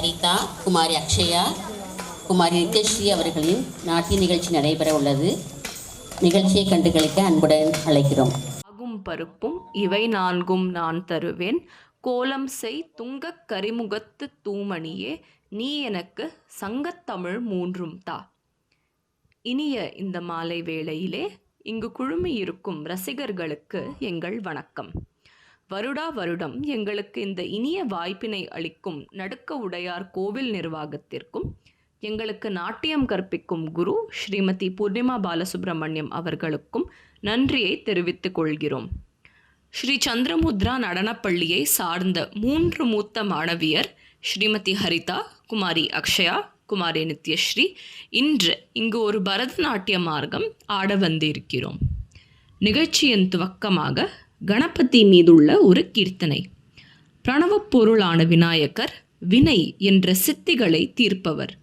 ஹரிதா, குமாரி அக்ஷயா, குமாரி நித்யஸ்ரீ அவர்களின் நாட்டிய நிகழ்ச்சி நடைபெற உள்ளது. நிகழ்ச்சியை கண்டுகளிக்க அன்புடன் அழைக்கிறோம். ஆகும் பருப்பும் இவை நான்கும் நான் தருவேன், கோலம் செய் துங்கக் கரிமுகத்து தூமணியே, நீ எனக்கு சங்கத்தமிழ் மூன்றும் தா. இனிய இந்த மாலை வேளையிலே இங்கு குழுமி இருக்கும் ரசிகர்களுக்கு எங்கள் வணக்கம். வருடா வருடம் எங்களுக்கு இந்த இனிய வாய்ப்பினை அளிக்கும் நடுக்க உடையார் கோவில் நிர்வாகத்திற்கும் எங்களுக்கு நாட்டியம் கற்பிக்கும் குரு ஸ்ரீமதி பூர்ணிமா பாலசுப்ரமணியம் அவர்களுக்கும் நன்றியை தெரிவித்துக் கொள்கிறோம். ஸ்ரீ சந்திரமுத்ரா நடனப்பள்ளியை சார்ந்த 3 மூத்த மாணவியர் ஸ்ரீமதி ஹரிதா, குமாரி அக்ஷயா, குமாரி நித்யஸ்ரீ இன்று இங்கு ஒரு பரதநாட்டிய மார்க்கம் ஆட வந்திருக்கிறோம். நிகழ்ச்சியின் துவக்கமாக கணபதி மீதுள்ள ஒரு கீர்த்தனை. பிரணவப் பொருளான விநாயகர் வினை என்ற சித்திகளை தீர்ப்பவர்.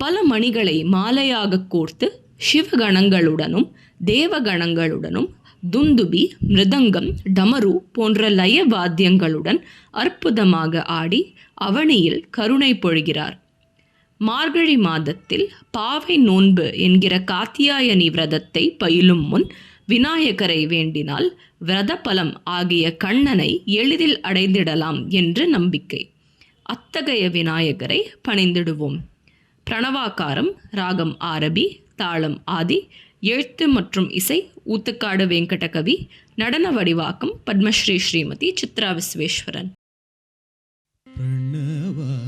பல மணிகளை மாலையாக கோர்த்து சிவகணங்களுடனும் தேவகணங்களுடனும் துந்துபி, மிருதங்கம், டமரு போன்ற லய வாத்தியங்களுடன் அற்புதமாக ஆடி அவனியில் கருணை பொழிகிறார். மார்கழி மாதத்தில் பாவை நோன்பு என்கிற காத்தியாயனி விரதத்தை பயிலும் முன் விநாயகரை வேண்டினால் விரத பலம் ஆகிய கண்ணனை எளிதில் அடைந்திடலாம் என்று நம்பிக்கை. அத்தகைய விநாயகரை பணிந்திடுவோம். பிரணவாகாரம் ராகம் ஆரபி, தாளம் ஆதி, எழுத்து மற்றும் இசை ஊத்துக்காடு வெங்கடகவி, நடன வடிவாக்கம் பத்மஸ்ரீ ஸ்ரீமதி சித்ரா விஸ்வேஸ்வரன். பிரணவாகாரம்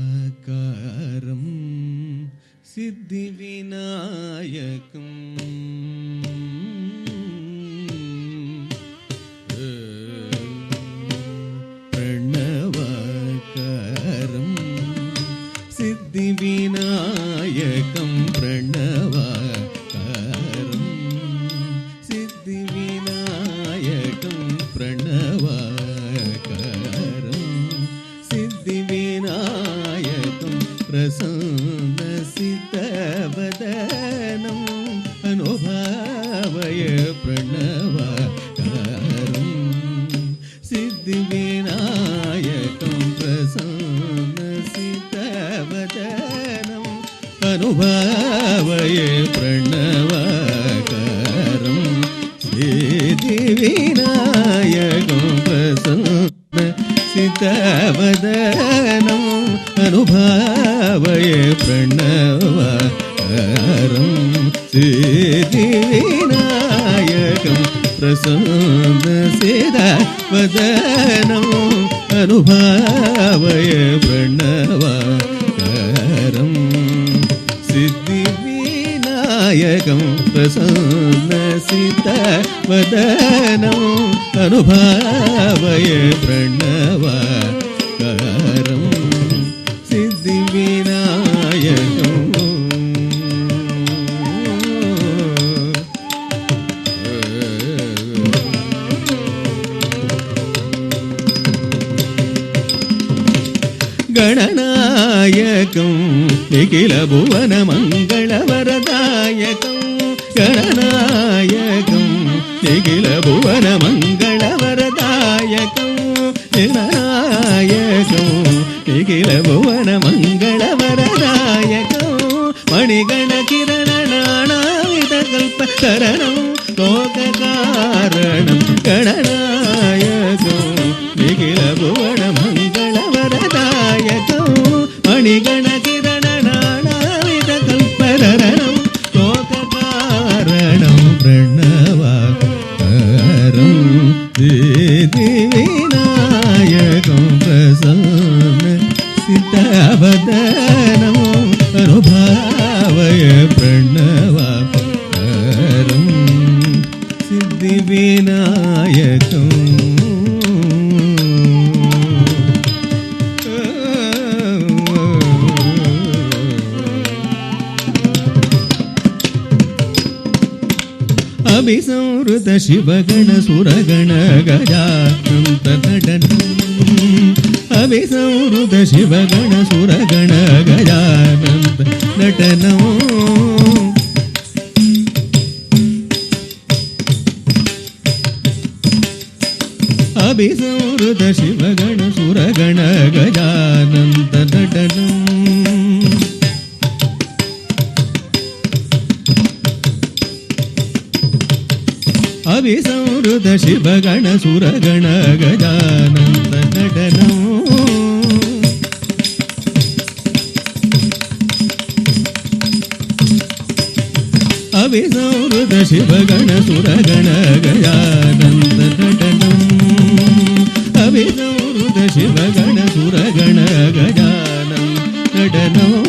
சித்தி விநாயகம் பிரணவாகாரம் சித்தி விநாயகம் பிரணவாகாரம் சித்தி விநாயகம் பிரணவாகாரம் சித்தி விநாயகம் பிரசன்ன சித்தவதனம் அனுபாவய பிரணவாகாரம் சித்தி விநாயகம் பிரசன்ன சித்தவதனம் அனுபாவய பிரணவாகாரம் சித்தி விநாயகம் பிரசன்ன சித்தவதனம் அனுபாவய பிரணவாகாரம் சித்தி விநாயகம் பிரசன்ன சித்தவதனம் அனுபாவய பிரணவாகாரம் சித்தி விநாயகம் பிரசன்ன சித்தவதனம் அனுபாவய பிரணவாகாரம் சித்தி விநாயகம் கணநாயகம் நிகில புவன மங்கள வரதாயகம் கணநாயகம் நிகில புவன மங்கள வரதாயகம் விநாயகம் நிகில புவன மங்கள வரதாயகம் மணிகண கிரண நானாவித கல்ப கரணம் லோக காரணம் கணநாயகம் நிகில புவன மங்கள வரதாயகம் மணிகண கிரண நானாவித கல்பரணம் லோக காரணம் பிரணவாகாரம் சித்தி விநாயகம் பிரசன்ன சித்தவதனம் அனுபாவய பிரணவாகாரம் சித்தி விநாயகம் அபிசம்ருத சிவகண சுரகண கஜானந்த நடனம் அபிசம்ருத சிவகண சுரகண கஜானந்த நடனம் அபிசம்ருத சிவகண சுரகண கஜானந்த நடனம் சிவகண சுரகண கஜானந்த நடனம் அவிசௌருத சிவகண சுரகண கஜானந்த நடனம் அவிசௌருத சிவகண சுரகண கஜானந்த நடனம்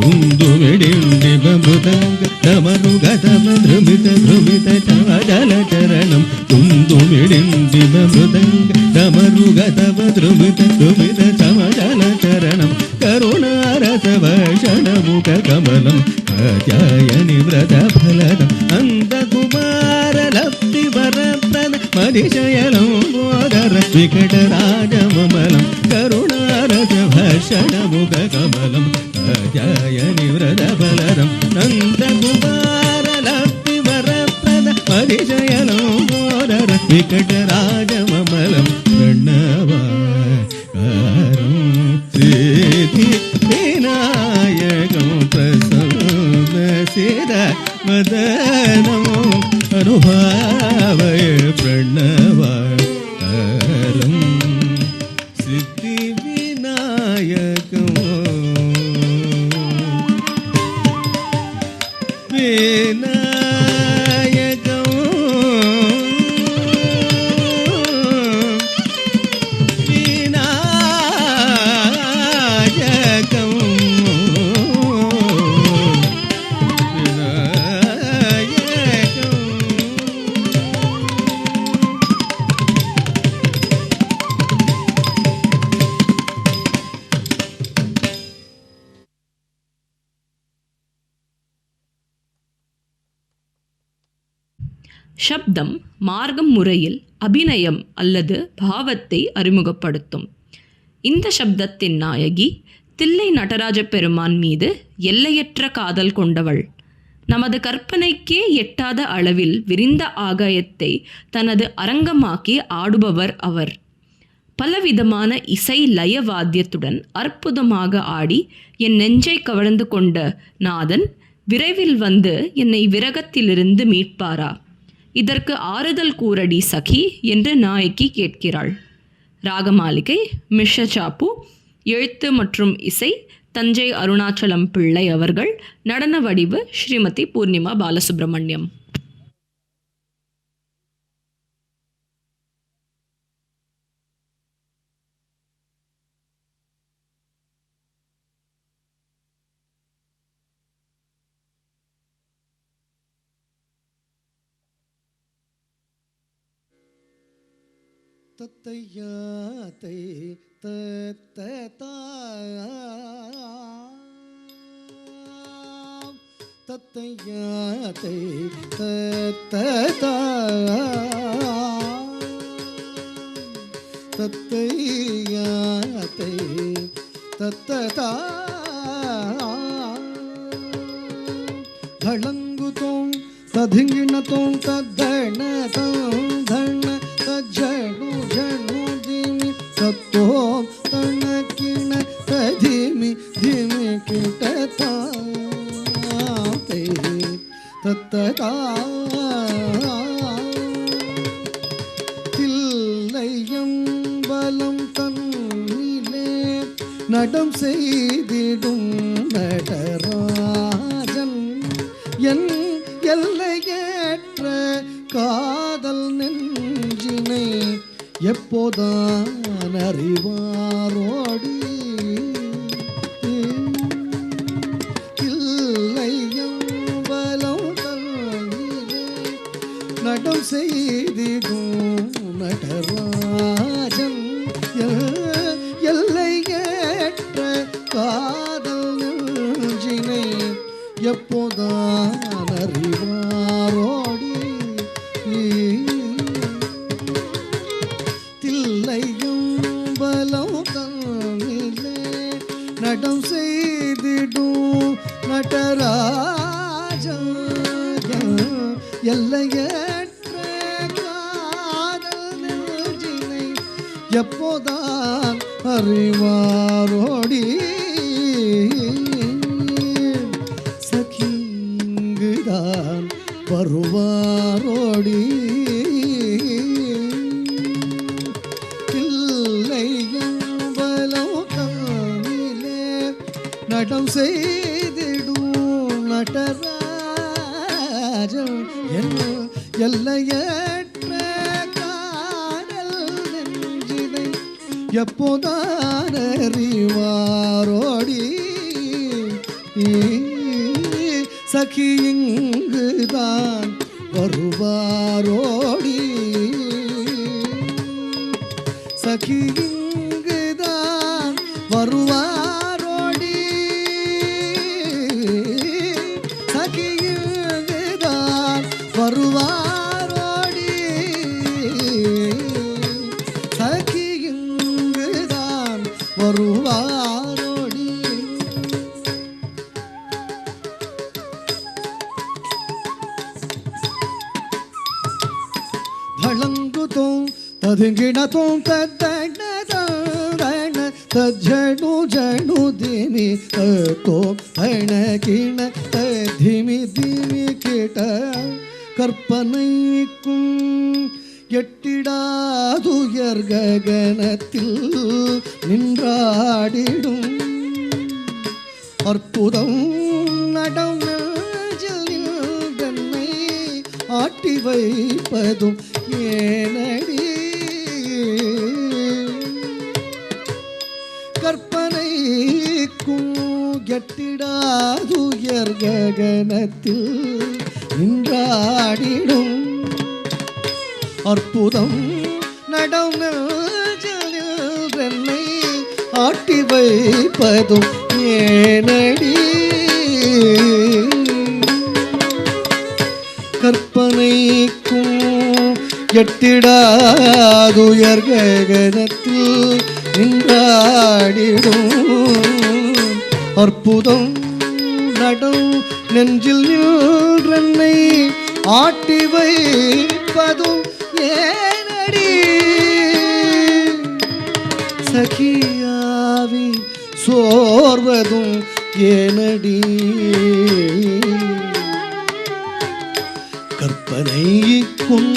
துந்துமிடிண்டிபமிருதங்க தமருகதமருமித த்ருமித சமஜலச்சரணம் துந்துமிடிண்டிபமிருதங்க தமருகதமருமித த்ருமித சமஜலச்சரணம் கருணாரசவஷணமுக கமலம் காத்யாயனி விரதஃலதம் அந்தகுமாரலப்தி வரப்ரத மதிசயலம் போதர விகடராஜமமலம் கருணாரசவஷணமுக கமலம் காத்யாயனி விரதஃலதம் நந்தகுமாரலப்தி வரப்ரத மதிசயலம் போதர விகடராஜமமலம் பிரணவாகாரம் சித்தி விநாயகம் பிரசன்ன சிர மதனம் அனுபாவய பிரணவாகாரம் சித்தி விநாயகம் சப்தம் மார்க்கம் முறையில் அபிநயம் அல்லது பாவத்தை அறிமுகப்படுத்தும். இந்த சப்தத்தின் நாயகி தில்லை நடராஜ பெருமான் மீது எல்லையற்ற காதல் கொண்டவள். நமது கற்பனைக்கே எட்டாத அளவில் விரிந்த ஆகாயத்தை தனது அரங்கமாக்கி ஆடுபவர் அவர். பலவிதமான இசை லய வாத்தியத்துடன் அற்புதமாக ஆடி என் நெஞ்சை கவர்ந்து கொண்ட நாதன் விரைவில் வந்து என்னை விரகத்திலிருந்து மீட்பாரா? இதற்கு ஆறுதல் கூறடி சகி என்று நாயகி கேட்கிறாள். ராகமாளிகை மிஸ்ர சாப்பு. எழுத்து மற்றும் இசை தஞ்சை அருணாச்சலம் பிள்ளை அவர்கள். நடன வடிவு ஸ்ரீமதி பூர்ணிமா பாலசுப்ரமணியம். தத்தையாத்தை தத்ததா தத்தையாத்தை தத்ததா தத்தையாத்தை தத்ததா தளங்குதோம் ததிங்கிணத்தோம் தத்தணதோம் தண தஜ்ஜனு ஜனு திமி தத்தோம் தணக்கிண ததிமி திமி கிட்டதாத்தை தத்ததா தில்லையம்பலம் தன்னிலே நடம் செய்திடும் நடராஜன் என் எல்லையேற்ற காதல் நெஞ்சினை எப்போதான் அறிவாரோடி இல்லையம்பலம் தன்னிலே நடம் செய்திடும் நடராஜன் எல்லையேற்ற காதல் நெஞ்சினை எப்போதான் அறிவாரோடி தில்லையம்பலம் தன்னிலே நடம் செய்திடும் நடராஜன் எல்லையற்ற காதல் நெஞ்சினை எப்போதான் அறிவாரோடி சகிங்குதான் வருவாரோடி நடம் செய்திடும் நடராஜன் எல்லையற்ற காதல் நெஞ்சினை எப்போதான் அறிவாரோடி சகி இங்குதான் வருவாரோடி சகி இங்குதான் வருவாரோடி சகி இங்குதான் வருவாரோடி சகி இங்குதான் வருவாரோடி தளங்குதோம் ததுங்கிணதோம் தத்தண தஜ்ஜணு ஜணு திமி தோம் தணகிண திமி திமி கேட்ட கற்பனைக்கும் எட்டிடாதுயர் ககனத்தில் நின்றாடிடும் அற்புதம் நடம் தன்னை ஆட்டி வைப்பதும் ஏனடி கற்பனைக்கும் எட்டிடாதுயர் ககனத்தில் நின்றாடிடும் அற்புதம் நடம் தன்னை ஆட்டி வைப்பதும் ஏனடி கற்பனைக்கும் எட்டிடாதுயர் ககனத்தில் நின்றாடிடும் அற்புதம் நடம் நெஞ்சில் நின்றன்னை ஆட்டி வைப்பதும் ஏனடி சகியாவி சோர்வதும் ஏனடி கற்பனைக்கும்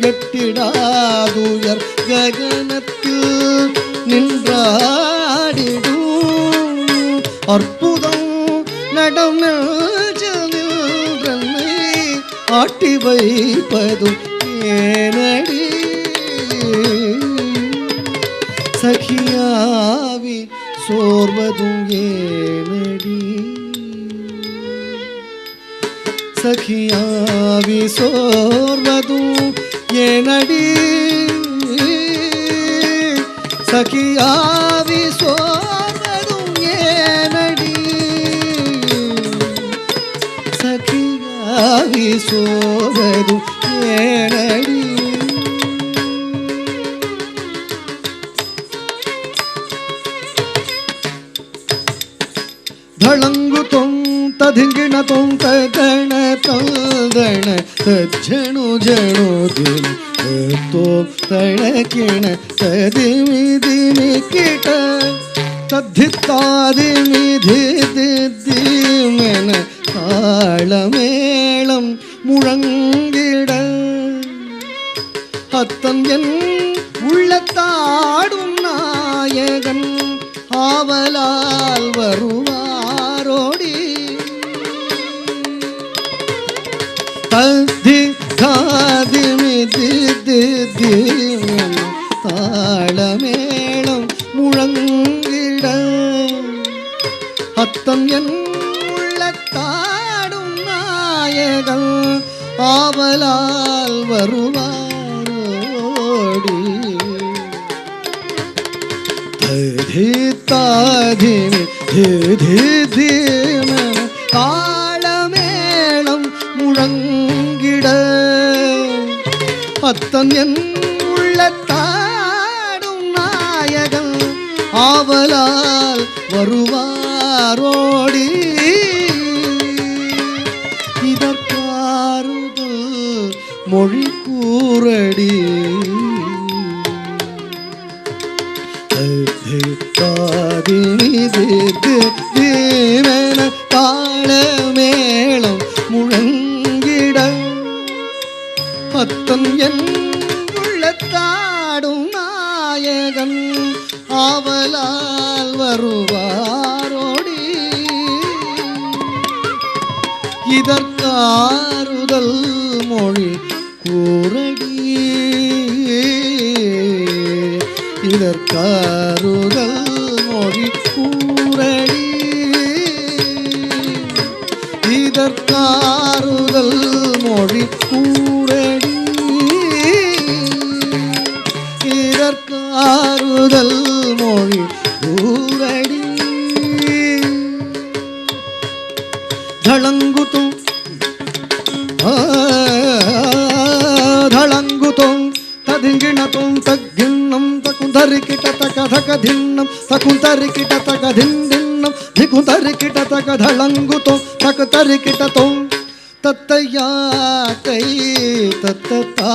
எட்டிடாதுயர் ககனத்தில் நின்றாடிடும் அற்புதம் நடம் நின்றன்னை ஆட்டி வைப்பதும் ஏனடி சகியாவி சோர்வதும் ஏனடி சகியாவி சோர்வதும் ஏனடி சகியாவி சோர்வதும் ஏனடி சகியாவி சோர்வதும் ஏனடி தளங்கு தொங் ததிங்கிண தொங் தகண தல்தண தஜ்ஜணு ஜணு திமி தோ தணகிண ததிமி திமி கிட்ட தத்தித்தாதிமி திமன தாளமேளம் முழங்கிட அத்தன் என் உள்ளத்தாடும் நாயகன் ஆவலால் வருவாரோடி தத்தி காதிமி தாளமேளம் முழங்கிட அத்தன் என் உள்ளத்தாடும் நாயகன் ஆவலால் வருவாரோடி தாதிமி தாளமேளம் முழங்கிட அத்தன் என் உள்ளத்தாடும் நாயகன் ஆவலால் வருவாரோடி இதற்காறுதல் மொழி கூறடி தாளமேளம் முழங்கிட அத்தன் என் உள்ளத்தாடும் நாயகன் ஆவலால் வருவாரோடி இதற்காறுதல் மொழி கூறடி இதற்காறுதல் மொழி கூறடி இதற்காறுதல் மொழி கூறடி இதற்காறுதல் மொழி கூறடி धळंगुतुं धळंगुतुं तदिंगिणतुं तग्गिन्नं तकुंधरिकिटतकधकधिन्नं तकुंधरिकिटतकधिन्दिन्नं धिकुंधरिकिटतकधळंगुतुं तकतरिकिटतुं तत्तयाकै तत्तता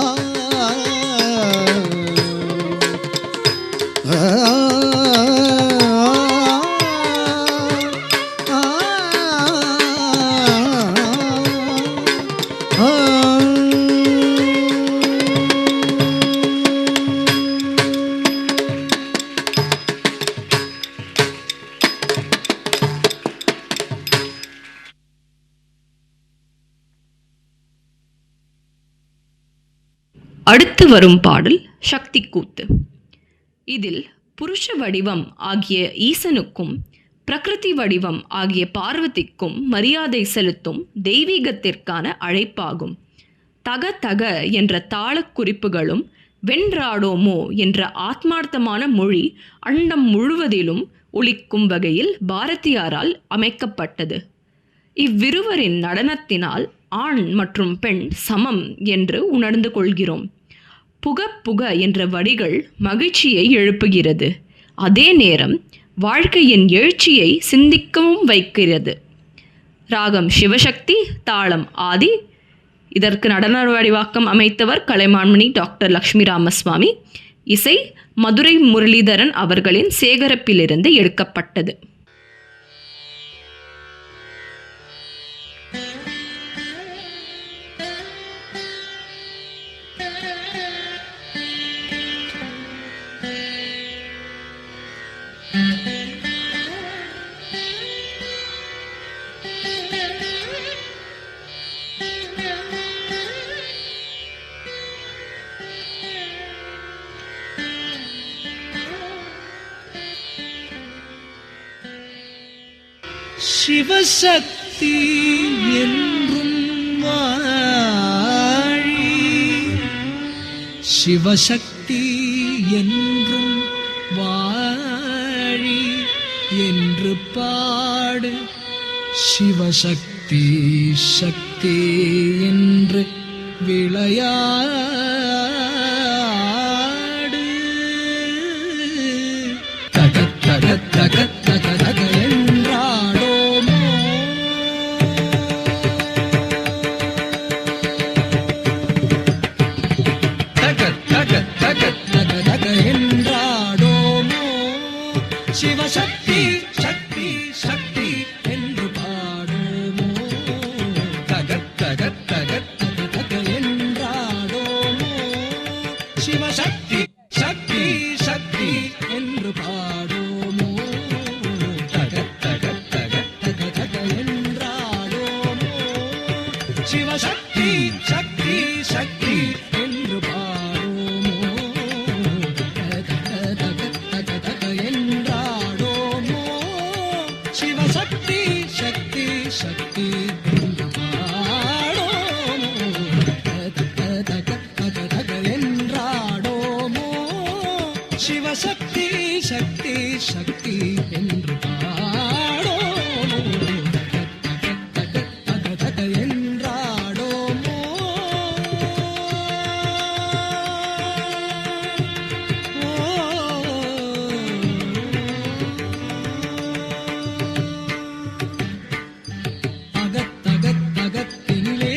அடுத்து வரும் பாடல் சக்தி கூத்து. இதில் புருஷ வடிவம் ஆகிய ஈசனுக்கும் பிரகிருதி வடிவம் ஆகிய பார்வதிக்கும் மரியாதை செலுத்தும் தெய்வீகத்திற்கான அழைப்பாகும். தக தக என்ற தாள குறிப்புகளும் வென்றாடோமோ என்ற ஆத்மார்த்தமான மொழி அண்டம் முழுவதிலும் ஒலிக்கும் வகையில் பாரதியாரால் அமைக்கப்பட்டது. இவ்விருவரின் நடனத்தினால் ஆண் மற்றும் பெண் சமம் என்று உணர்ந்து கொள்கிறோம். புக புக என்ற வரிகள் மகிழ்ச்சியை எழுப்புகிறது. அதே நேரம் வாழ்க்கையின் எழுச்சியை சிந்திக்கவும் வைக்கிறது. ராகம் சிவசக்தி, தாளம் ஆதி. இதற்கு நடன வடிவாக்கம் அமைத்தவர் கலைமான்மணி டாக்டர் லக்ஷ்மி ராமசுவாமி. இசை மதுரை முரளிதரன் அவர்களின் சேகரிப்பிலிருந்து எடுக்கப்பட்டது. சிவசக்தி என்றும் வாழி சிவசக்தி என்றும் வாழி என்று பாடு சிவசக்தி சக்தி என்று விளையாடு தக தக தக தக தக என்றாடோமோ தக தக தக தக தக என்றாடோமோ சிவசக்தி சக்தி சக்தி என்று பாடோமோ தக தக தக தக தக என்றாடோமோ சிவசக்தி சக்தி சக்தி என்று பாடோமோ தக தக தக தக தக என்றாடோமோ சிவசக்தி சக்தி சக்தி என்று பாடோமோ தக தக தக தக என்றாடோமோ சிவசக்தி சக்தி சக்தி என்று பாடோமோ தக தக தக தக என்றாடோமோ சிவசக்தி சக்தி சக்தி என்று பாடோமோ தக தக தக என்றாடோமோ அகத்தகத்தகத்தினிலே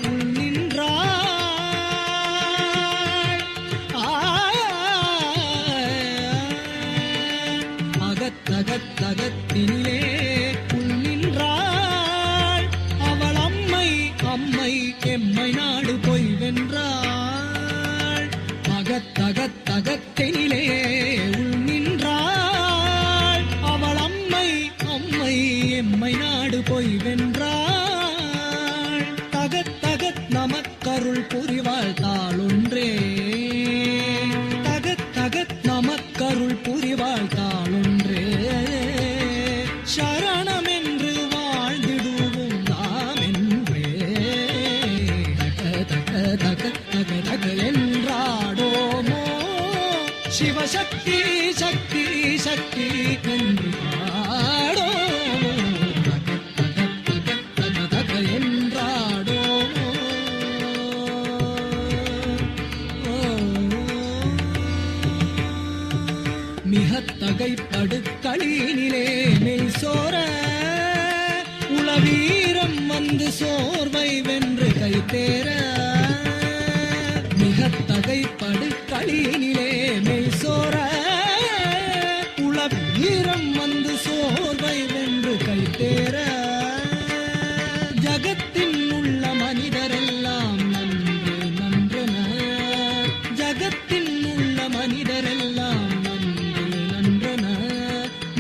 உள் நின்றாய் அகத்தகத்தகத்தினிலே உள் நின்றாள் அவள் அம்மை அம்மை எம்மை நாடு போய் வென்றாள் அகத்தகத்தகத்தினிலே உள் நின்றாள் அவள் அம்மை அம்மை எம்மை நாடு போய் வென்றாள் தகைப்படுக்களினிலே மெய் சோர உளவீரம் வந்து சோர்வை வென்று கை தேர மிக தகைப்படுக்களினிலே மெய் சோர உளவீரம் வந்து சோர்வை வென்று கை தேர ஜகத்தின் உள்ள மனிதரெல்லாம் நன்று நன்றன ஜகத்தின் உள்ள மனிதரெல்லாம் நன்று நன்றன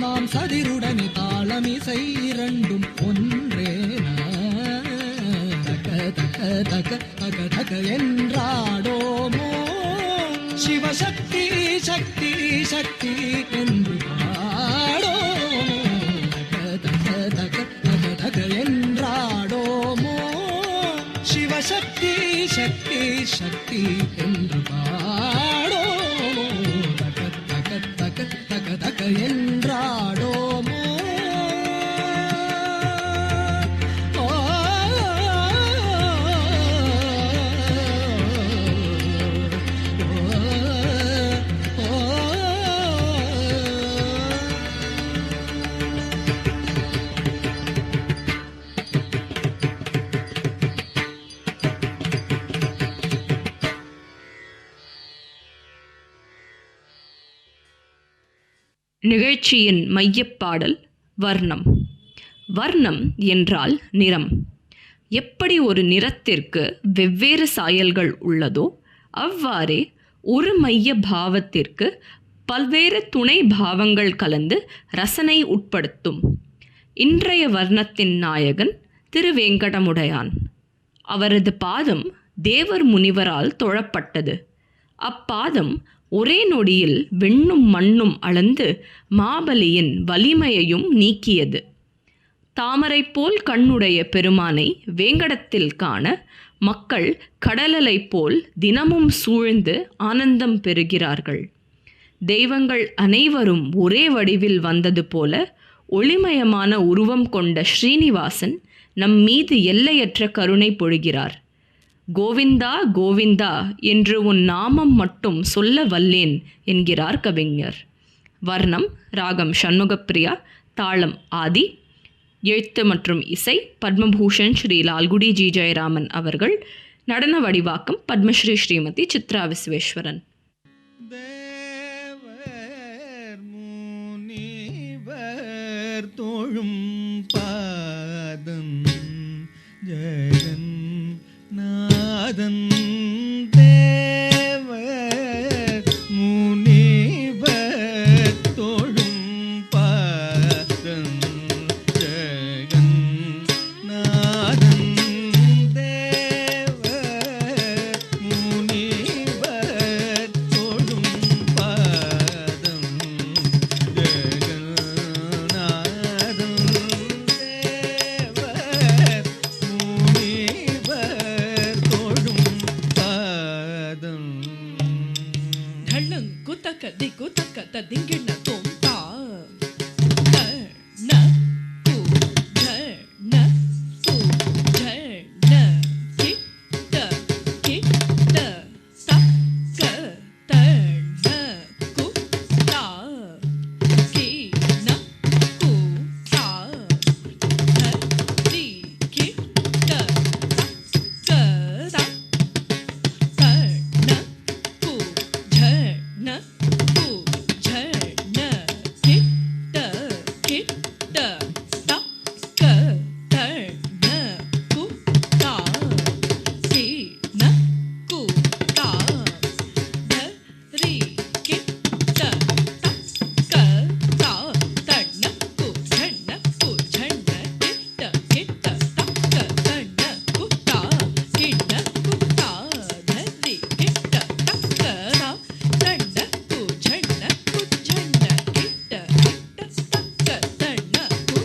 நாம் சதிருடனே தாளமிசை இரண்டும் ஒன்றேன தக தக தக தக தக என்றாடோமோ சிவசக்தி சக்தி சக்தி என்று பாடோமோ தக தக தக தக என்றாடோமோ சிவசக்தி சக்தி சக்தி என்று பாடோமோ தக தக தக தக தக என்றாடோமோ நிகழ்ச்சியின் மையப்பாடல் வர்ணம். வர்ணம் என்றால் நிறம். எப்படி ஒரு நிறத்திற்கு வெவ்வேறு சாயல்கள் உள்ளதோ அவ்வாறே ஒரு மைய பாவத்திற்கு பல்வேறு துணை பாவங்கள் கலந்து ரசனை உட்படுத்தும். இன்றைய வர்ணத்தின் நாயகன் திருவேங்கடமுடையான். அவரது பாதம் தேவர் முனிவரால் தொழப்பட்டது. அப்பாதம் ஒரே நொடியில் வெண்ணும் மண்ணும் அளந்து மாபலியின் வலிமையையும் நீக்கியது. தாமரை போல் கண்ணுடைய பெருமானை வேங்கடத்தில் காண மக்கள் கடலலை போல் தினமும் சூழ்ந்து ஆனந்தம் பெறுகிறார்கள். தெய்வங்கள் அனைவரும் ஒரே வடிவில் வந்தது போல ஒளிமயமான உருவம் கொண்ட ஸ்ரீனிவாசன் நம் மீது எல்லையற்ற கருணை பொழிகிறார். கோவிந்தா கோவிந்தா என்று உன் நாமம் மட்டும் சொல்ல வல்லேன் என்கிறார் கவிஞர். வர்ணம் ராகம் சண்முகப்பிரியா, தாளம் ஆதி, எழுத்து மற்றும் இசை பத்மபூஷன் ஸ்ரீ லால்குடி ஜி ஜெயராமன் அவர்கள், நடன வடிவாக்கம் பத்மஸ்ரீ ஸ்ரீமதி சித்ரா விஸ்வேஸ்வரன். தேவர் முனிவர் தோழும் பாதம் ஜெகன் நாதன் தேவர் முனிவர் தோழும் பாதம் ஜெகன் நாதன் தேவர் முனிவர் தோழும் பாதம் ஜெகன் நாதன் தேவர் முனிவர் தோழும் பாதம் ढळंकुतक दिकुतक तदिंगिण तोंता न कु झण कु झण किट किट तक तण कु ता कि न कु ता धरि किट तक ता तण कु झण कु झण किट किट तक तण कु ता कि न कु ता धरि किट तक ता तण कु झण किट किट तक तण कु ता कि न कु ता धरि किट तक तण कु झण किट किट तक तण कु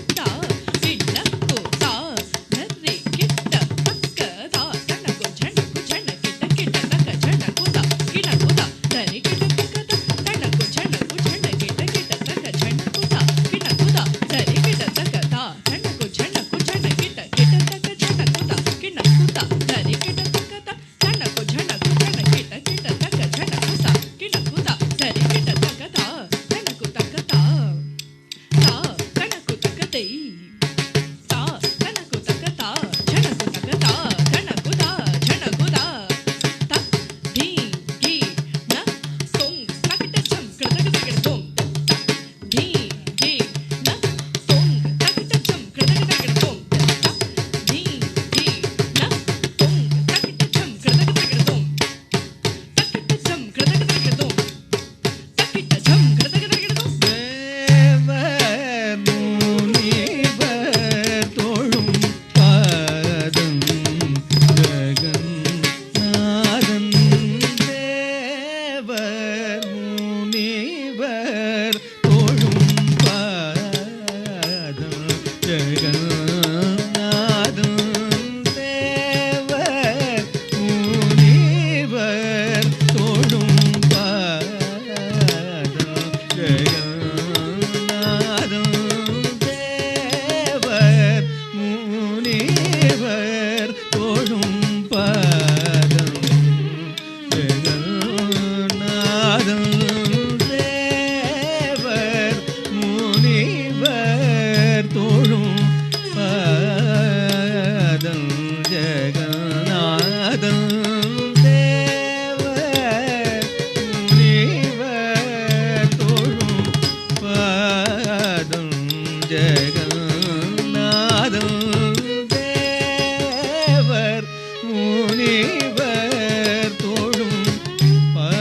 தெய் தா தனக்கு தகதா ஜனகு தகதா தனகு தா ஜனகு தா த தி கி ந தொங் தகிட்ட ஜம் கிடதக தகிட தொங் தி கி ந தொங் தகிட்ட ஜம் கிடதக தகிட தொங் தி கி ந தொங் தகிட்ட ஜம் கிடதக தகிட தொங் தகிட்ட ஜம் கிடதக தகிட தொங் தகிட்ட ஜம் கிடதக தகிட தொங் தேவர் முனிவர் தோழும் பாதம் ஜெகநாதன் தேவர் முனிவர் தோழும் பாதம் ஜெகநாதன் தேவர் முனிவர் தோழும் பாதம் ஜெகநாதன் தேவர் முனிவர் தோழும் பாதம் ஜெகநாதன் தேவர் முனிவர் தோழும் பாதம் ஜெகநாதன் தேவர் முனிவர் தோழும் பாதம் ஜெகநாதன் தேவர் முனிவர் தோழும் பாதம்.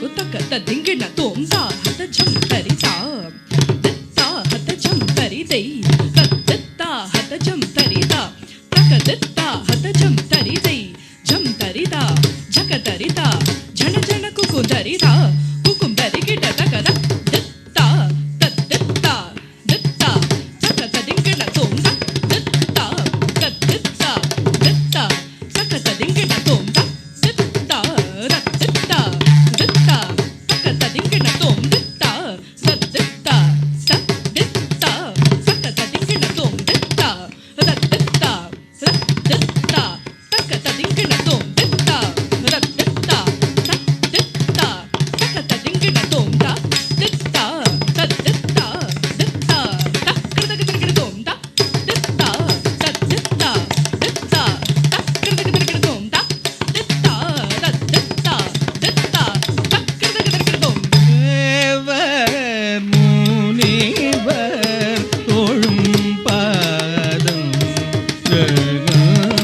தனக்கு தக்க ததிங்கின தோம்தா ஹத ஜம் தரிதா தித்தா ஹத ஜம் தரிதை தித்தா ஹத ஜம் தரிதா தக்க தித்தா ஹத ஜம் தரிதை ஜம் தரிதா ஜக தரிதா ஜன ஜன குகு தரிதா குகும் தரிகிட தகத தித்தா தத்தித்தா தித்தா ஜக ததிங்கின தோம்தா தித்தா தத்தித்தா தித்தா ஜக ததிங்கின தோம்தா தித்தா ரத்தித்தா தித்தா ஜக ததிங்கின தோம் தித்தா ரத்தித்தா தத்தித்தா ஜக ததிங்கின தோம் தித்தா ரத்தித்தா ரத்தித்தா ஜக ததிங்கின தோம் தித்தா ரத்தித்தா தத்தித்தா ஜக ததிங்கின தோம் தா தித்தா தத்தித்தா தித்தா தக்கடதகடகட தோம் தா தித்தா தத்தித்தா தித்தா தக்கடதகடகட தோம் தா தித்தா தத்தித்தா தித்தா தக்கடதகடகட தோம் தேவர் முனிவர் தோழும் பாதம்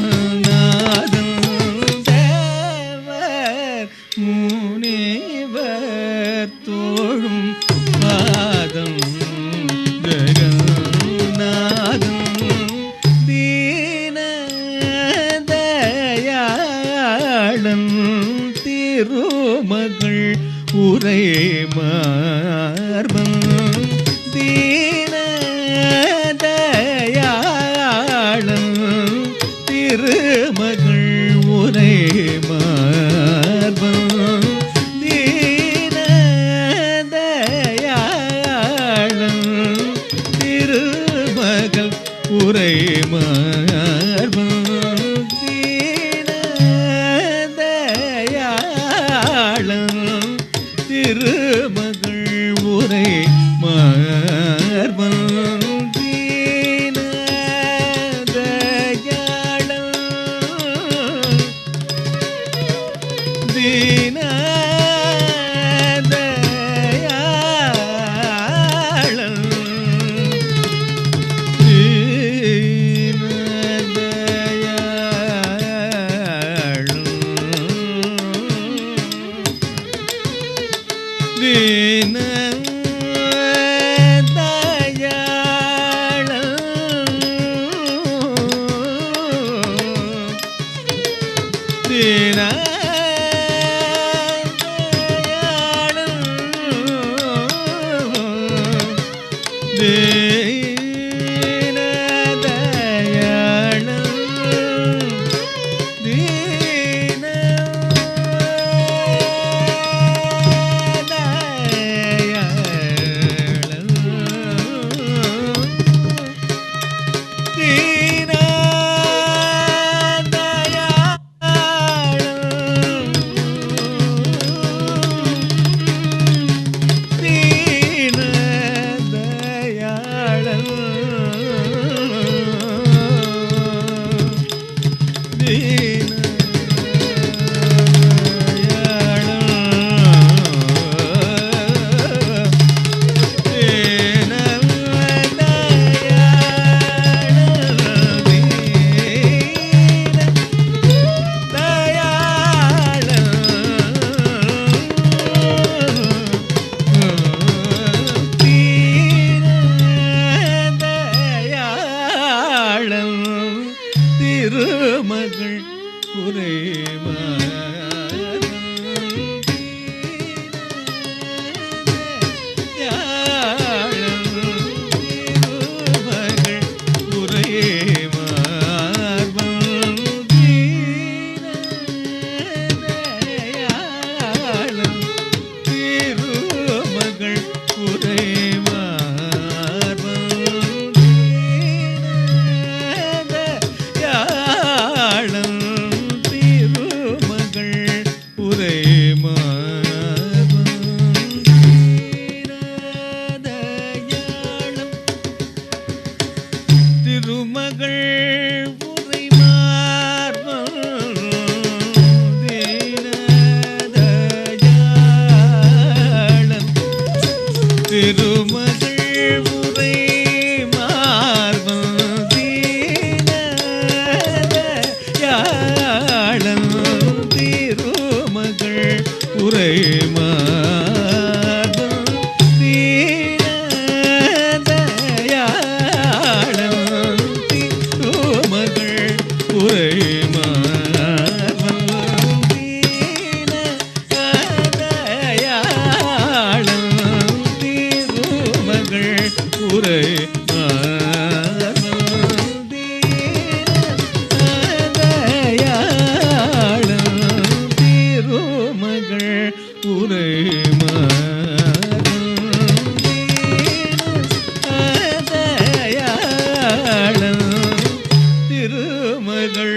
ஜெகநாதம் தேவர் முனிவர் தோழும் பாதம் ஜெகநாதம் தீனதயாளன் திருமகள் உரை மார்பன் தீனதயாளன் திருமகள் உரை மார்பன் தீனதயாளன் திருமகள் உரை மார்பன் தீனதயாளன் திருமகள் உரை மார்பன் தீனதயாளன் திருமகள் உரை திருமகள்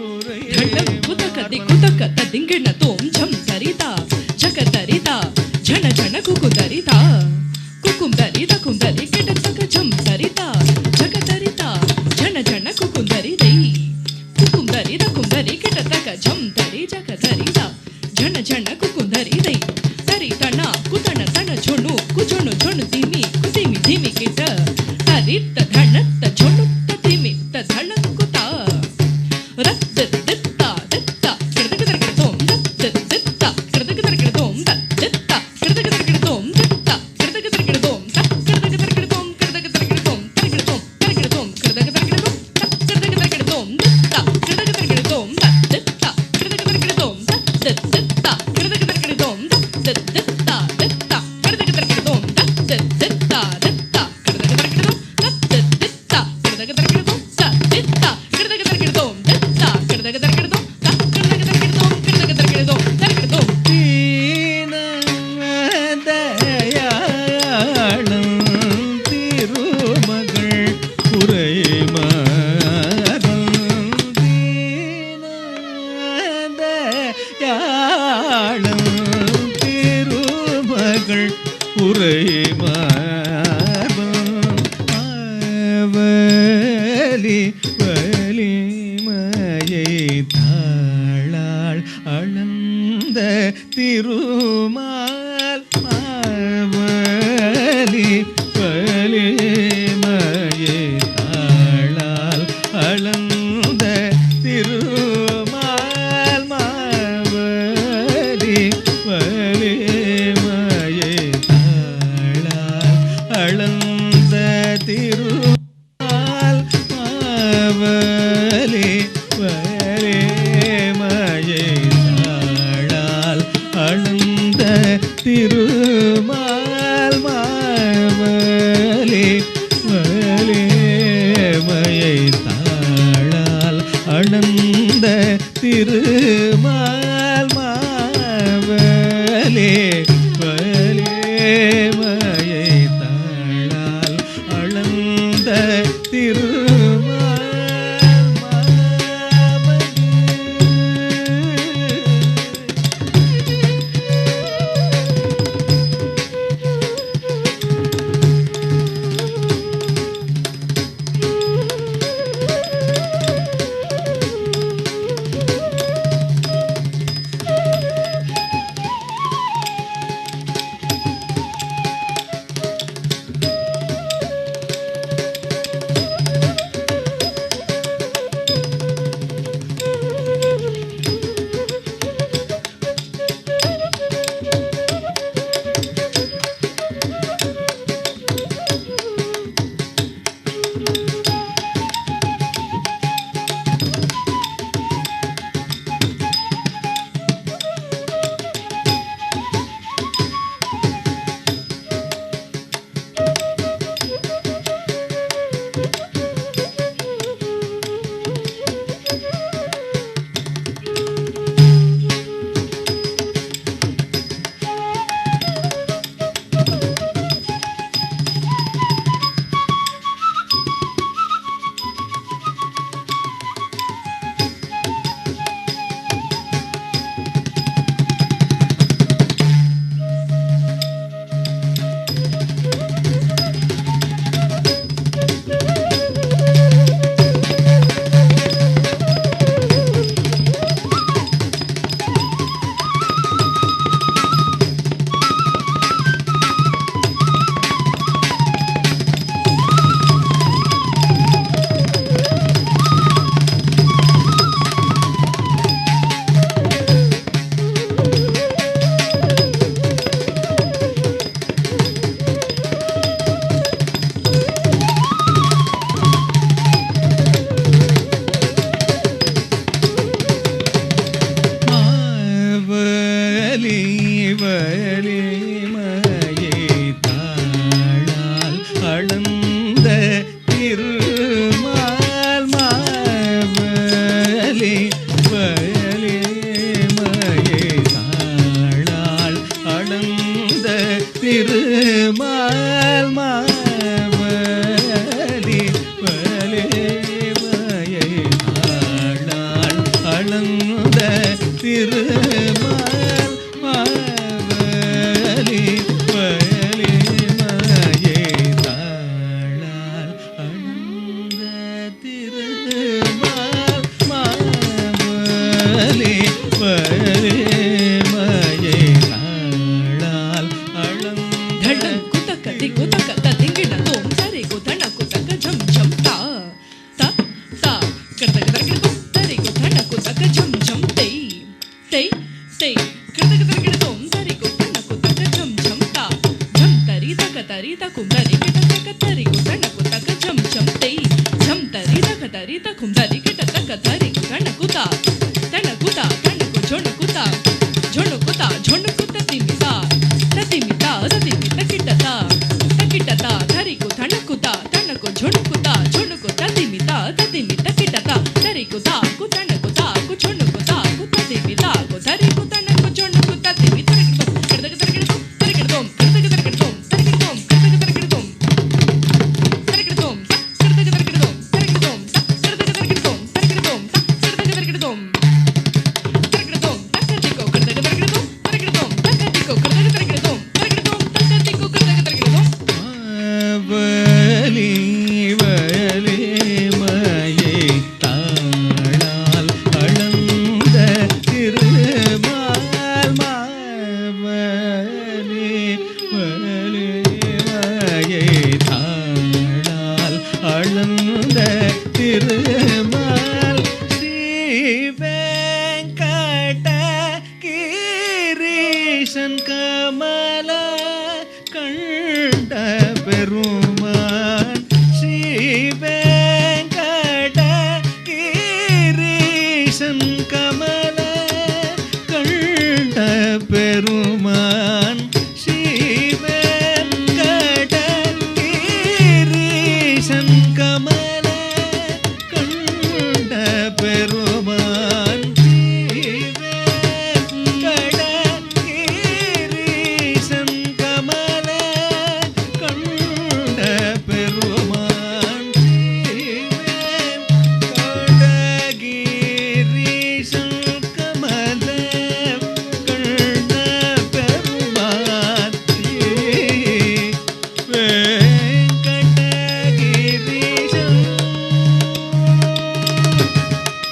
உரை ढंडम कुतकति कुतकत दिंगिण तोम झम दरिता झक दरिता झन झन कुकु दरिता कुकुम दरिता कुम दरि किट तक झम दरिता झक दरिता झन झन कुकुम दरि दई कुकुम दरिता कुम दरि किट तक झम दरि झक दरिता झन झन कुकुम दरि दई दरि तना कुतन तन झोनु कुझोनु झोनु धीमी कुधीमी धीमी किट तरित धन त झोनु त धीमी त धन कुता रक्त दित्ता दित्ता किडदकदकदोम दित्ता किडदकदकदोम दित्ता किडदकदकदोम दित्ता किडदकदकदोम किडदकदकदोम किडदकदकदोम किडदकदकदोम किडदकदकदोम किडदकदकदोम दित्ता किडदकदकदोम दित्ता किडदकदकदोम दित्ता किडदकदकदोम दित्ता दित्ता किडदकदकदोम दित्ता दित्ता किडदकदकदोम दित्ता किडदकदकदोम दित्ता किडदकदकदोम दित्ता किडदकदकदोम किडदकदकदोम किडदकदकदोम தீனதயாளம் திருமகள் உரைமாறும் தீனதயாளம் திருமகள் உரைமாறும் அவலி வலிமையை தாளாள் அளந்த திருமால் மாவலி வலிமையை தாளாள் அளந்த திருமால் மாவலி வலிமையை தாளாள் அளந்த திருமால் மாவலி வலிமையை தாளாள் அளந்த திருமால் மாவலி வலிமையை தாளாள் அளந்த திருமால் மாவலி வலிமையை தாளாள் அளந்த திருமால் மாவலி வலிமையை தாளாள் திருமால் மாவலி வயலி மயே தாளால் அழுந்த திருமால் மாவலி வயலி மயே தாளால் அழுந்த குதக்க திகுதக்க ததிங்கிட தோம் சரி குதன குதக்க ஜம் ஜம் தா தா தா கதக தரகிட தோம் சரி குதன குதக்க ஜம் ஜம் தெய் தெய் தெய் கதக தரகிட தோம் சரி குதன குதக்க ஜம் ஜம் தா ஜம் தரி தகும் தரி கிட தக தரி குதன குதக்க ஜம் ஜம் தெய் ஜம் தரி தகும் தரி கிட தக தரி குதன குதா தன குதா கணக்கு ஜொன குதா ஜொன குதா திமிதா ததிமிதா ததிமித கிட்டதா தகிட்டதா தரிகு தனகுதா தனகு ஜொனுகுதா ஜொனுகு ததிமிதா ததிமித கிட்டதா தரிகு தாகு தனகுதா கு ஜொனுகுதா கு ததிமிதா கு தரிகு தனகு ஜொனுகு ததிமி தரகிடோம் கதக தரகிடோம் தரகிடோம் கதக தரகிடோம் தரகிடோம் கதக தரகிடோம் தரகிடோம் கதக தரகிடோம் தரகிடோம் கதக தரகிடோம் தரகிடோம் கதக தரகிடோம் தரகிடோம் தக்கதிகோ கதக தரகிடோம் தரகிடோம் தக்கதிகோ கதக தரகிடோம் தரகிடோம் தக்கதிகோ கதக தரகிடோம் மாவலி வயலி மயே தாளால் அளந்த திருமால் மாவலி வயலி மயே தாளால் அளந்த திருமால் ஸ்ரீவெங்கட கிரீஷன் கமல கண்ட பெருமான் ஸ்ரீவெங்கட கிரீஷன் கமல கண்ட பெருமான் ஸ்ரீவெங்கட கிரீஷன் கமல கண்ட பெருமான் ஸ்ரீவெங்கட கிரீஷன் கமல கண்ட பெருமான் ஸ்ரீவெங்கட கிரீஷன் கமல கண்ட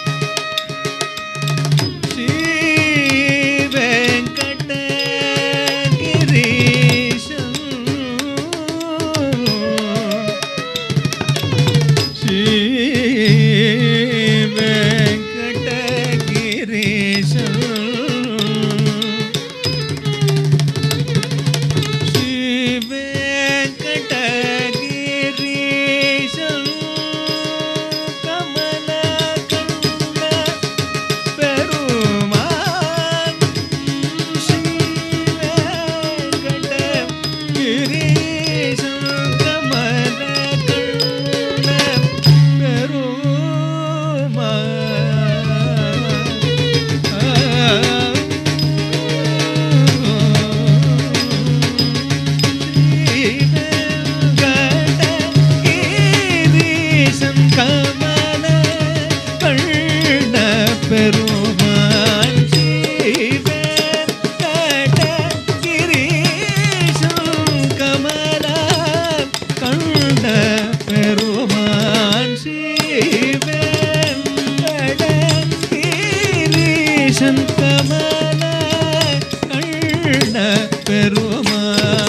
பெருமான்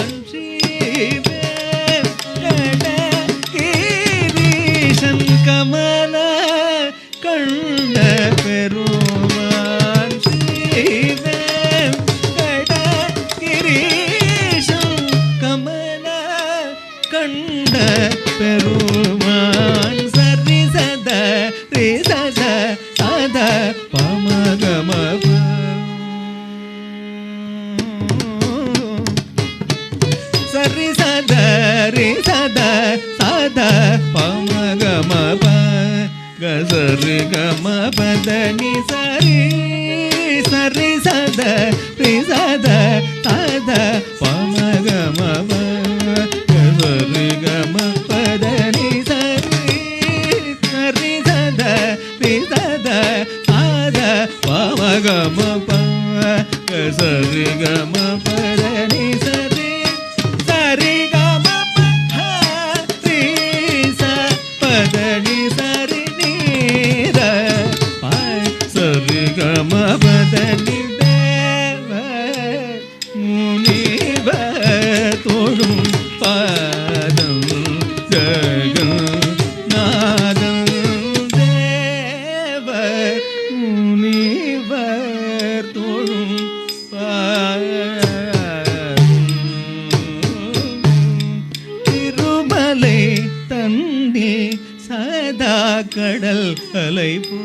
గమ ப சரி க ம ப நீ சரி சரி க ம ப ரி ச பத நீ சரி நீ ர ப சரி க ம பத நீ தேவ முனிவ தோழும் பாதம் ஜகநாதம் தேவ முனிவர் தோழும் திருமலை தந்தி சதா கடல் அலை போ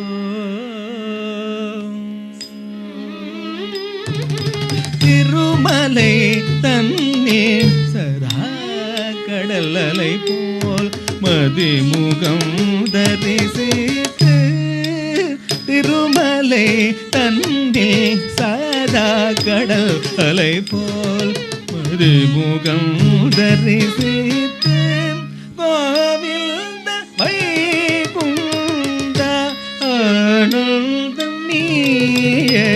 திருமலை தன்னே சதா கடல் அலை போல் மதிமுகம் தரிசித்து திருமலை தன்னே சதா கடல் அலை போல் மதிமுகம் தரிசித்து கோவிந்த வைகுந்த ஆனந்தம் நீயே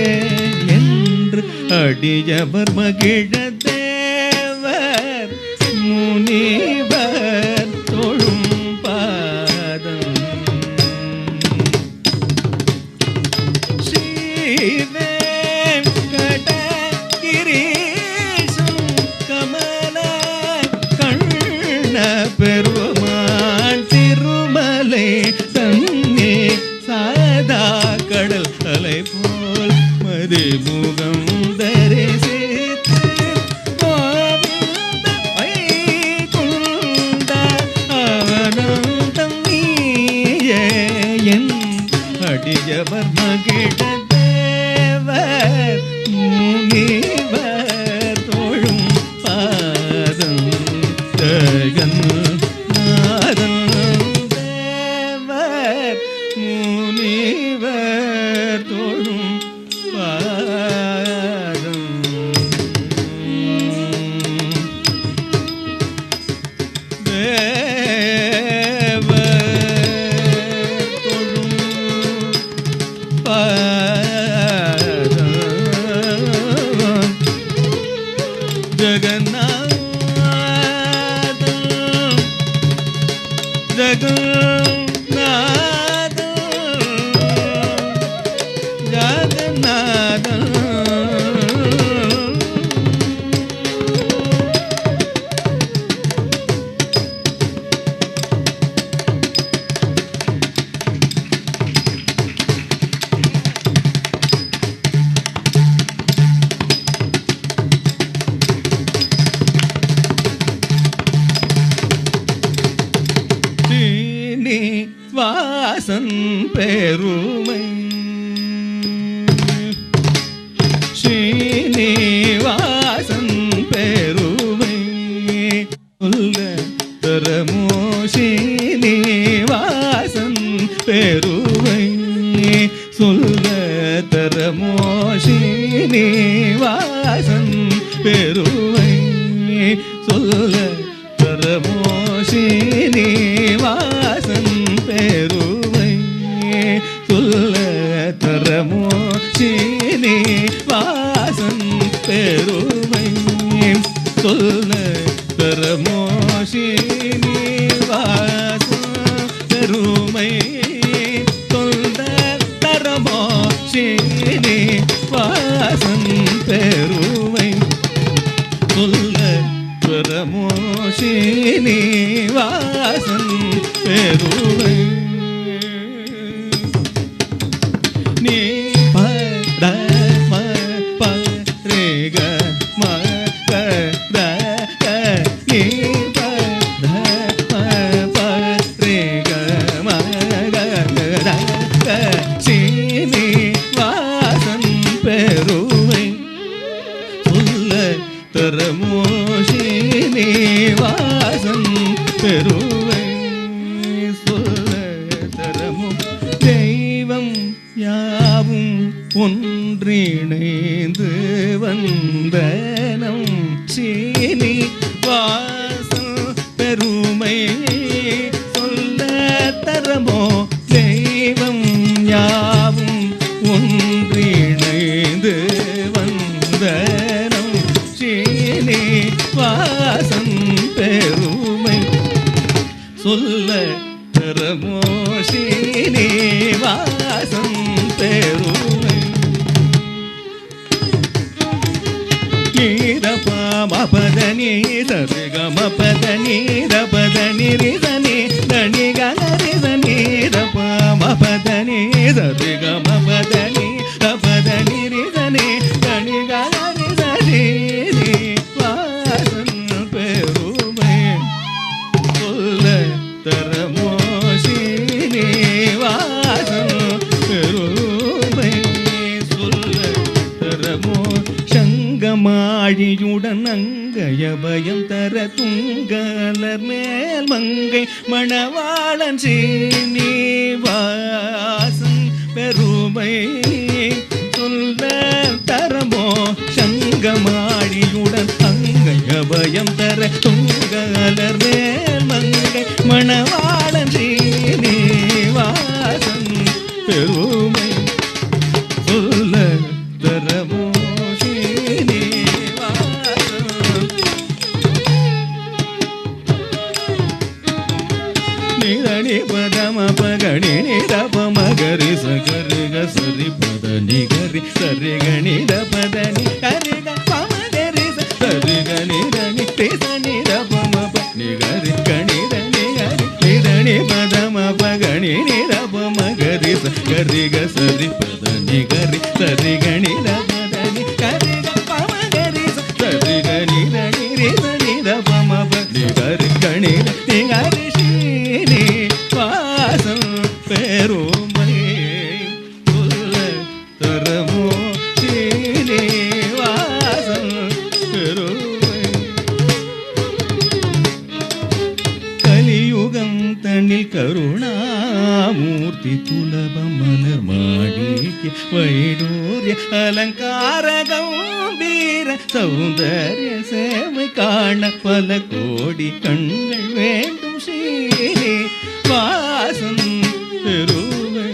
என்று அடியவர் மகிழ தேவர் முனிவர் தொழும் பாதம் ஸ்ரீவேங்கடகிரீஷம் கமல கண்ண பெருமான் திருமலை தன்னே சாதா கடல் அலை போல் மதிமுகம் தரிசித்து கோவிந்த வைகுந்த ஆனந்தம் நீயே என் அடியவர் மகிழ தேவர் முனிவர் தோழும் பாதம் ஜகநாதம் தேவர் முனிவர் தோழும் பாதம் தேவர் தோழும் பாதம் ஜகநாதம் ஜகநாதம் வாசன் பெருமை ஸ்ரீனிவாசன் பெருமை சொல்ல தரமோ ஸ்ரீனிவாசன் பெருமை சொல்ல தரமோ ஸ்ரீனிவாசன் பெருமை சொல்ல தரமோ ஸ்ரீனிவாசன் பெருமை சொல்ல தரமோ ஸ்ரீனிவாசன் பெருமை சொல்ல தரமோ ஸ்ரீனிவாசன் பெருமை சொல்ல தரமோ ஸ்ரீனிவாசன் பெருமை சொல்ல தரமோ ஸ்ரீனிவாசன் பெருமை நீ பட ம ப ரே க ம க ர க நீ பட ம ப ரே க ம க ர க ஸ்ரீனிவாசன் பெருமை சொல்ல தரமோ ஸ்ரீனிவாசன் பெருமை சொல்ல தரமோ தெய்வம் யாவும் ஒன்றிணைந்து வந்தனம் ஸ்ரீனிவாசன் பெருமை சொல்ல தரமோ தெய்வம் யாவும் ஒன்றிணைந்து வாசம் பெருமை சொல்ல தரமோ ஸ்ரீனிவாசம் பெருமை நீரபாமபதனி சரிகமபதனி ரபதனி ரிதனி தனி கனரிதனி ரபாமபதனி சரிகமபதனி ரபதனி ரிதனி தனி கனரிதனி வாசம் பெருமை சொல்ல தரமோ ஸ்ரீனிவாசம் பெருமை சொல்ல தரமோ சங்கமாழியுடன் அங்கயபயம் தர துங்கலர் மேல் மங்கை மணவாளன் ஸ்ரீனிவாசன் பெருமை சொல்ல தரமோ சங்கமாழியுடன் அங்கயபயம் தர துங்கலர் மேல் மங்கை மணவாளன் ஸ்ரீனிவாசன் பெருமை சொல்ல தரமோ நிதனி பதம பகணி நிதப மகரி சகரிக சரி பத நிகரி சரிகணி பதனி கரிக பமகரி சரிக நிதனி திசனி தபம நிகரி கணித நிகரி நிதனி பதம பகணி நிதப மகரி சகரிக சரி பத நிகரி சரிகணி பதனி கரிக பமகரி சரிக நிதனி ரிதனி தபம நிகரி கணித நிகரி வாசம் பெருமை சொல்ல தரமோ ஸ்ரீனிவாசம் பெருமை கலியுகம் தன்னில் கருணாமூர்த்தி துலப மலர் மாடிக்கு வைடூரிய அலங்காரகம் வீர சௌந்தர்ய சேவை காண பல கோடி கண்கள் வேண்டும் ஸ்ரீ வாசம் பெருமை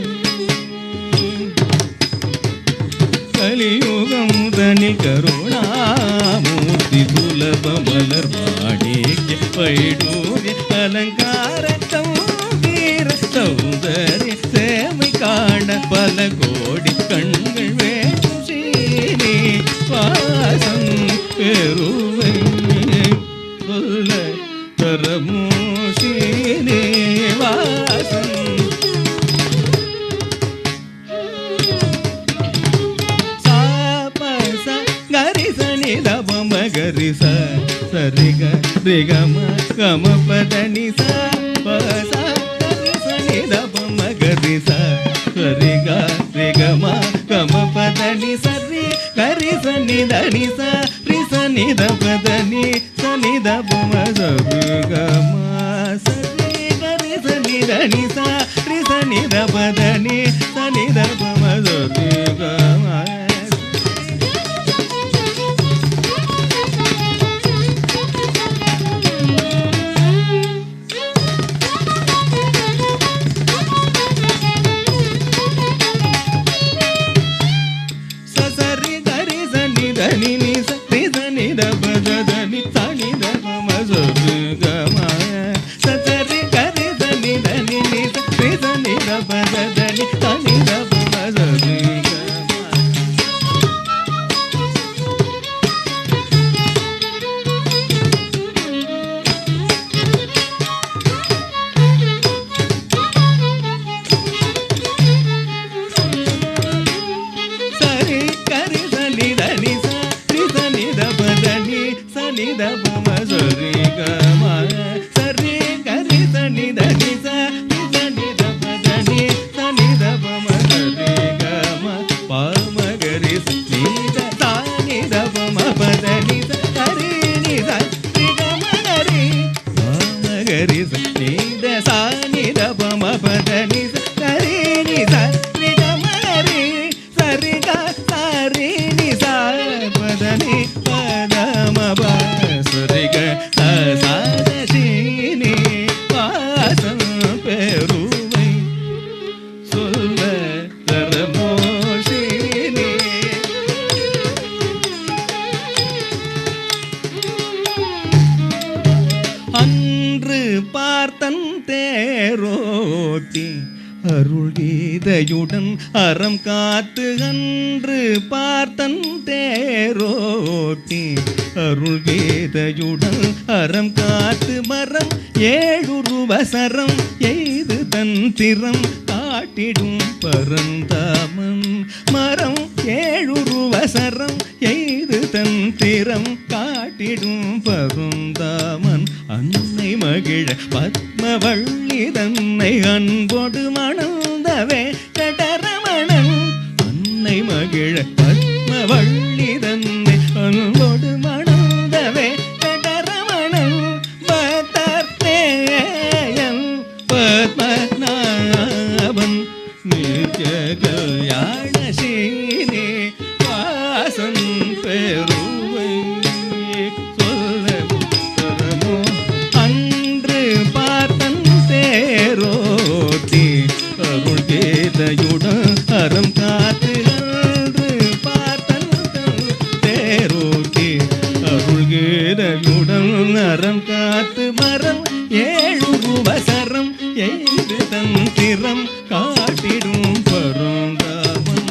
கலியுகம் தனில் கருணாமூர்த்தி துலப மலர் மாடிக்கு வைடூரிய அலங்காரகம் வீர சௌந்தர்ய சேவை காண பல கோடி கண்கள் வேண்டும் ஸ்ரீ வாசம் பெருமை சொல்ல தரமோ ஸ்ரீனிவாசம் சாபச கரிசனி தபம கரிச சரிக ரிகம கம பதனி சாபச கரிசனி தபம கரிச சரிக ரிகம கம பதனி சரி கரிசனி தனி சரி தபதனி சனி தபம சரிகம சரி கரிசனி தனி சரி தபதனி சனி தபம சரிகம பார்த்தன் தேரோட்டி அருள் கீதையுடன் அறம் காத்து அன்று பார்த்தன் தேரோட்டி அருள் கீதையுடன் அறம் காத்து மரம் ஏழுருவசரம் எய்து தன் திறம் காட்டிடும் பரந்தாமன் மரம் ஏழுருவசரம் எய்து தன் திறம் காட்டிடும் பரந்தாமன் அன்னை மகிழ பத்மவள்ளி தன்னை அன்போடு மணந்தவே கடரமணன் அன்னை மகிழ பத்மவள்ளி தன்னை அன்போடு மணந்தவே கடரமணன் பதர்த்தேயன் பத்மநாபன் நித்ய கல்யாண சீனே வாசன் பெருவை சொல்ல தரமோ அன்று பார்த்தன் தேரோட்டி அருள் கீதையுடன் அறம் காத்து அன்று பார்த்தன் தேரோட்டி அருள் கீதையுடன் அறம் காத்து மரம் ஏழுருவசரம் எய்து தன் திறம் காட்டிடும் பரந்தாமன்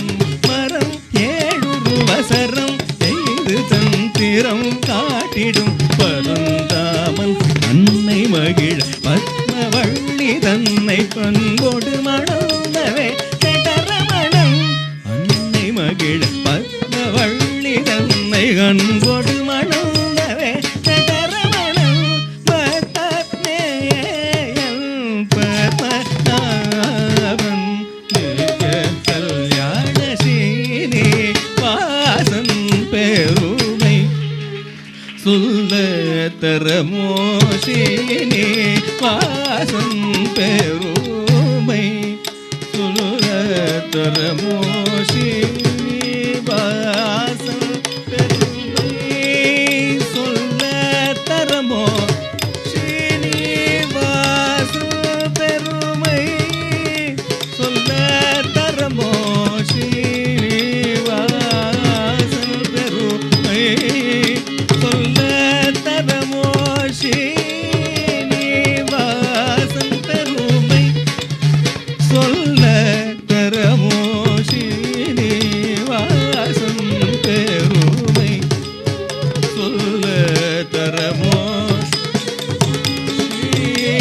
மரம் ஏழுருவசரம் எய்து தன் திறம் காட்டிடும் பரந்தாமன் அன்னை மகிழ பத்மவள்ளி தன்னை பண்போடு மணந்தவே கடரமணன் அன்னை மகிழ பத்மவள்ளி தன்னை அன்போடு மணந்தவே கடரமணன் பத்மேயன் பத்மநாபன் நித்ய கல்யாண சீனே வாசன் பெருமை சொல்ல தரமோ சீனே வாசன் பெருமை சொல்ல தரமோ சீனே வாசன் பெருமை சொல்ல தரமோ சீனிவாசன் பெருமை சொல்ல தரமோ சீனிவாசன் பெருமை சொல்ல தரமோ சீனிவாசன் பெருமை சொல்ல தரமோ சீனிவாசன் பெருமை சொல்ல தரமோ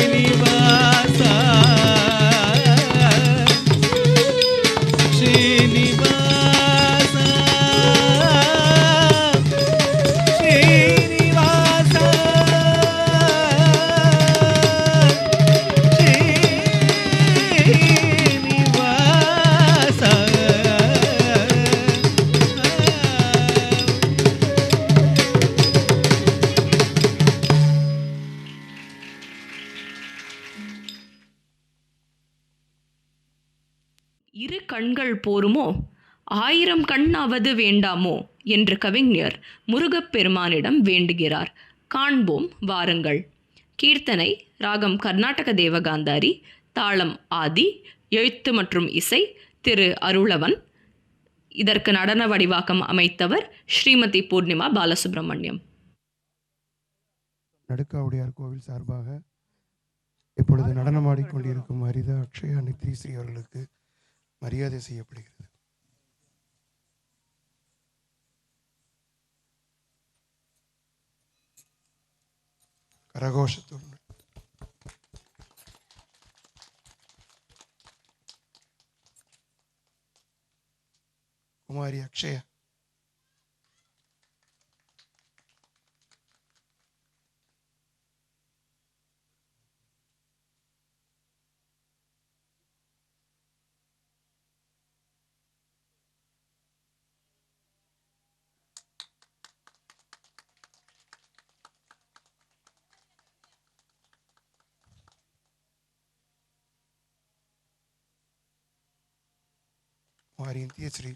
ஸ்ரீனிவாசா ஸ்ரீனிவாசா ஸ்ரீனிவாசா ஸ்ரீனிவாசா இரு கண்கள் போருமோ 1000 கண்ணாவது வேண்டாமோ என்று கவிஞர் முருகப்பெருமானிடம் வேண்டுகிறார். காண்போம் வாருங்கள். கீர்த்தனை ராகம் கர்நாடக தேவகாந்தாரி, தாளம் ஆதி, எழுத்து மற்றும் இசை திரு அருளவன். இதற்கு நடன வடிவாக்கம் அமைத்தவர் ஸ்ரீமதி பூர்ணிமா பாலசுப்ரமணியம். நடுக்காவுடையார் கோவில் சார்பாக இப்பொழுது நடனமாடிக்கொண்டிருக்கும் ஹரிதா அக்ஷயா நித்யஸ்ரீ அவர்களுக்கு மரியாதை செய்யப்படுகிறது. கரகோஷத்துடன் குமாரி அக்ஷயா. कुमारी नित्यश्री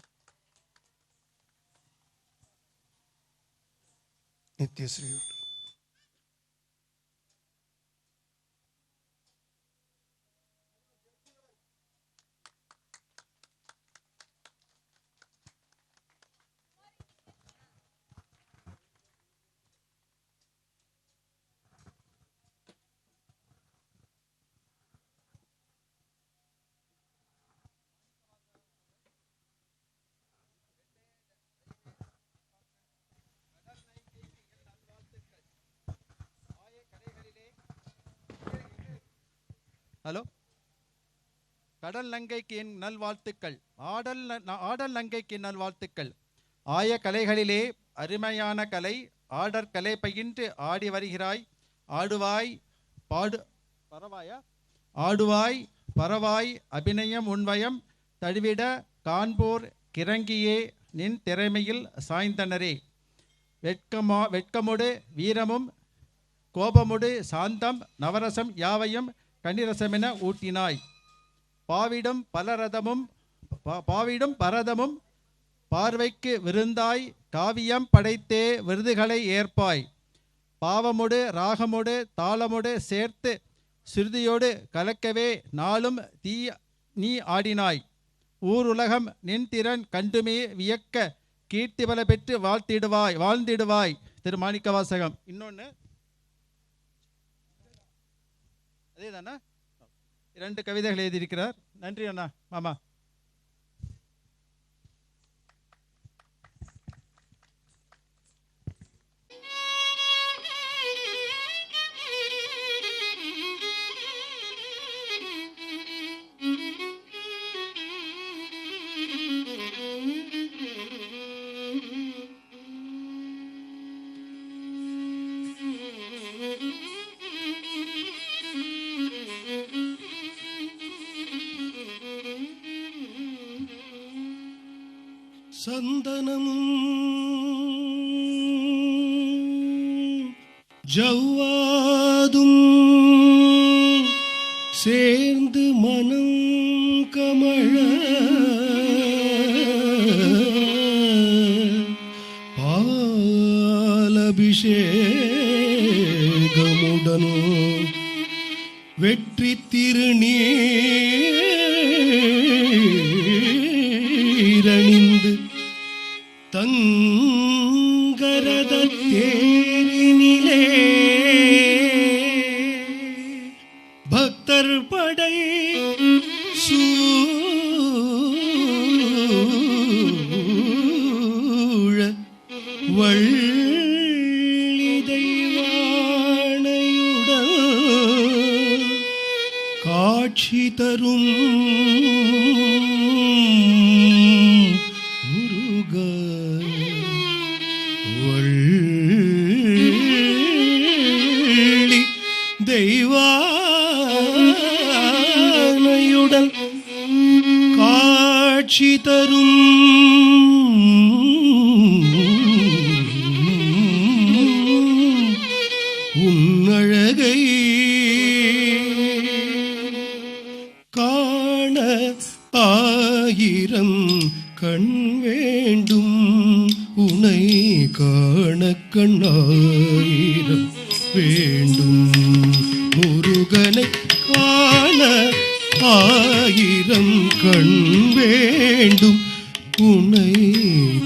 नित्यश्री ஹலோ, கடல் நங்கைக்கு என் நல்வாழ்த்துக்கள். ஆடல் நங்கைக்கு நல்வாழ்த்துக்கள். ஆய கலைகளிலே அருமையான கலை ஆடற் கலை பயின்று ஆடி வருகிறாய். ஆடுவாய் பரவாய் அபிநயம் உண்வயம் தழுவிட காண்போர் கிறங்கியே நின் திறமையில் சாய்ந்தனரே. வெட்கமொடு வீரமும் கோபமொடு சாந்தம் நவரசம் யாவையும் கனிரசமென ஊட்டினாய். பாவிடும் பரதமும் பார்வைக்கு விருந்தாய். காவியம் படைத்தே விருதுகளை ஏற்பாய். பாவமொடு ராகமொடு தாளமொடு சேர்த்து சுருதியோடு கலக்கவே நாளும் நீ ஆடினாய். ஊருலகம் நின் திறன் கண்டுமே வியக்க கீர்த்தி பல பெற்று வாழ்ந்திடுவாய். திரு மாணிக்கவாசகம். இன்னொன்று அதே தானே, 2 கவிதைகள் எழுதியிருக்கிறார். நன்றி அண்ணா. மாமா சந்தனமும் ஜவ்வாதும் சேர்ந்து மனம் கமழ பாலபிஷேகமுடன் வெற்றி திருநீரணிந்து தங்கரத தேரினிலே பக்தர் படை சூழ வள்ளி தெய்வானையுடன் காட்சி தரும் தெய்வானையுடன் காட்சி தரும் உன்னழகை காண ஆயிரம் கண் வேண்டும். உனை காண கண்ணாயிரம் வேண்டும். முருகனை காண ஆயிரம் கண் வேண்டும். உனை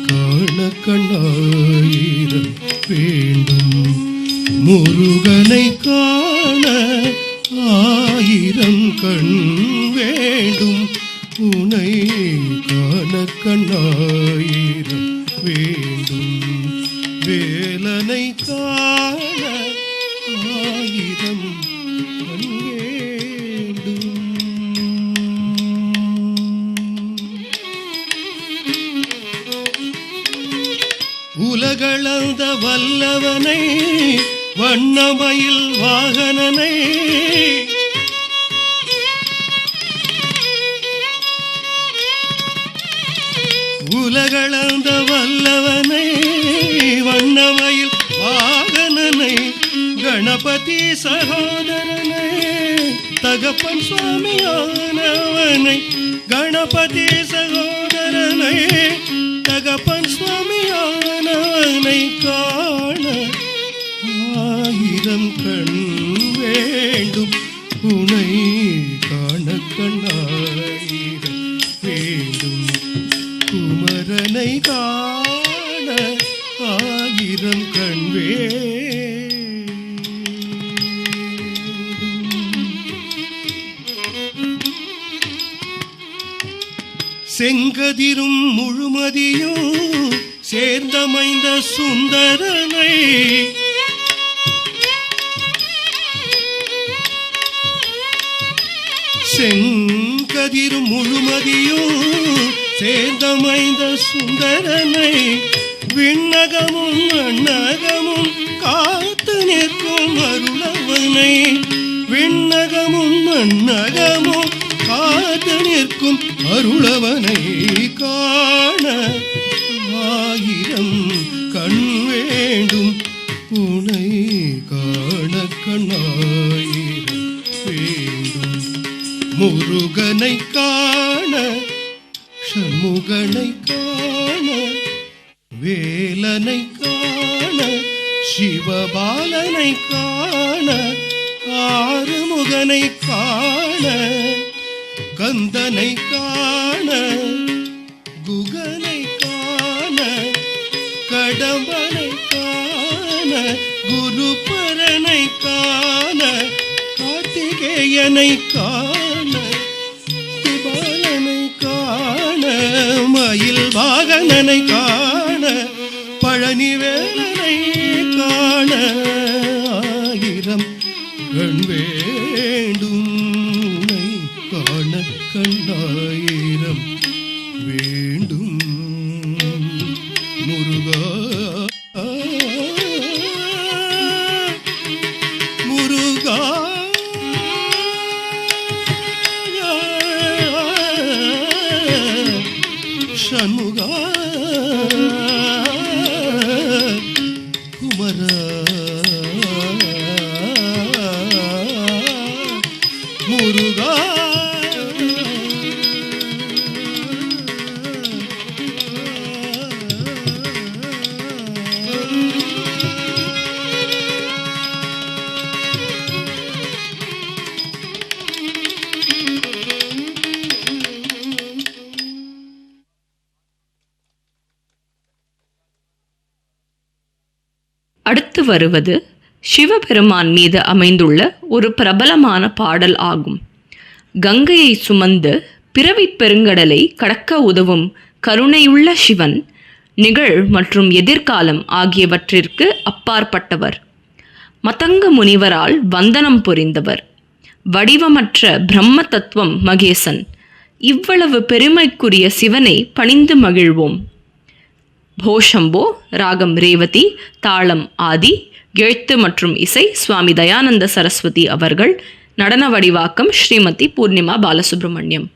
காண கண்ணாயிரம் வேண்டும். முருகனை காண ஆயிரம் கண் வேண்டும். உனை காண கண்ணாயிரம் வேண்டும். வேலனை காண ஆயிரம் கண் வேண்டும். உலகளந்த வல்லவனை வண்ணமயில் வாகனனை உலகளந்த வல்லவனை வண்ணமயில் வாகனனை கணபதி சகோதரனை தகப்பன் சுவாமியானவனை கணபதி சகோதரனை தகப்பன் சுவாமியானவனை காண ஆயிரம் கண் வேண்டும். உனை காண கண்ணாயிரம் வேண்டும். குமரனை காண ஆயிரம் கண் செங்கதிரும் முழுமதியும் சேர்ந்தமைந்த சுந்தரனை செங்கதிரும் முழுமதியும் சேர்ந்தமைந்த சுந்தரனை விண்ணகமும் மண்ணகமும் காத்து நிற்கும் அருளவனை விண்ணகமும் மண்ணகமும் காத்து நிற்கும் அருளவனை காண ஆயிரம் கண் வேண்டும் உனை காண கண்ணாயிரம் வேண்டும் முருகனை காண சண்முகனை காண வேலனை காண சிவபாலனை காண ஆறுமுகனை காண கந்தனை காண குகனை காண கடம்பனை காண குருபரனை காண கார்த்திகேயனை காண திபாலனை காண மயில் வாகனனை காண பழனிவேலனை காண ஆயிரம் கண் வேண்டும் உன்னை காண கண்ணாயிரம் வேண்டும் முருகா முருகா சண்முகா குமரா முருகா அடுத்து வருவது சிவபெருமான் மீது அமைந்துள்ள ஒரு பிரபலமான பாடல் ஆகும். கங்கையை சுமந்து பிறவிப் பெருங்கடலை கடக்க உதவும் கருணையுள்ள சிவன் நிகழ் மற்றும் எதிர்காலம் ஆகியவற்றிற்கு அப்பாற்பட்டவர். மதங்க முனிவரால் வந்தனம் புரிந்தவர். வடிவமற்ற பிரம்ம தத்துவம் மகேசன். இவ்வளவு பெருமைக்குரிய சிவனை பணிந்து மகிழ்வோம். போஷம்போ ராகம் ரேவதி, தாளம் ஆதி, எழுத்து மற்றும் இசை சுவாமி தயானந்த சரஸ்வதி அவர்கள், நடன வடிவாக்கம் ஸ்ரீமதி பூர்ணிமா பாலசுப்ரமணியம்.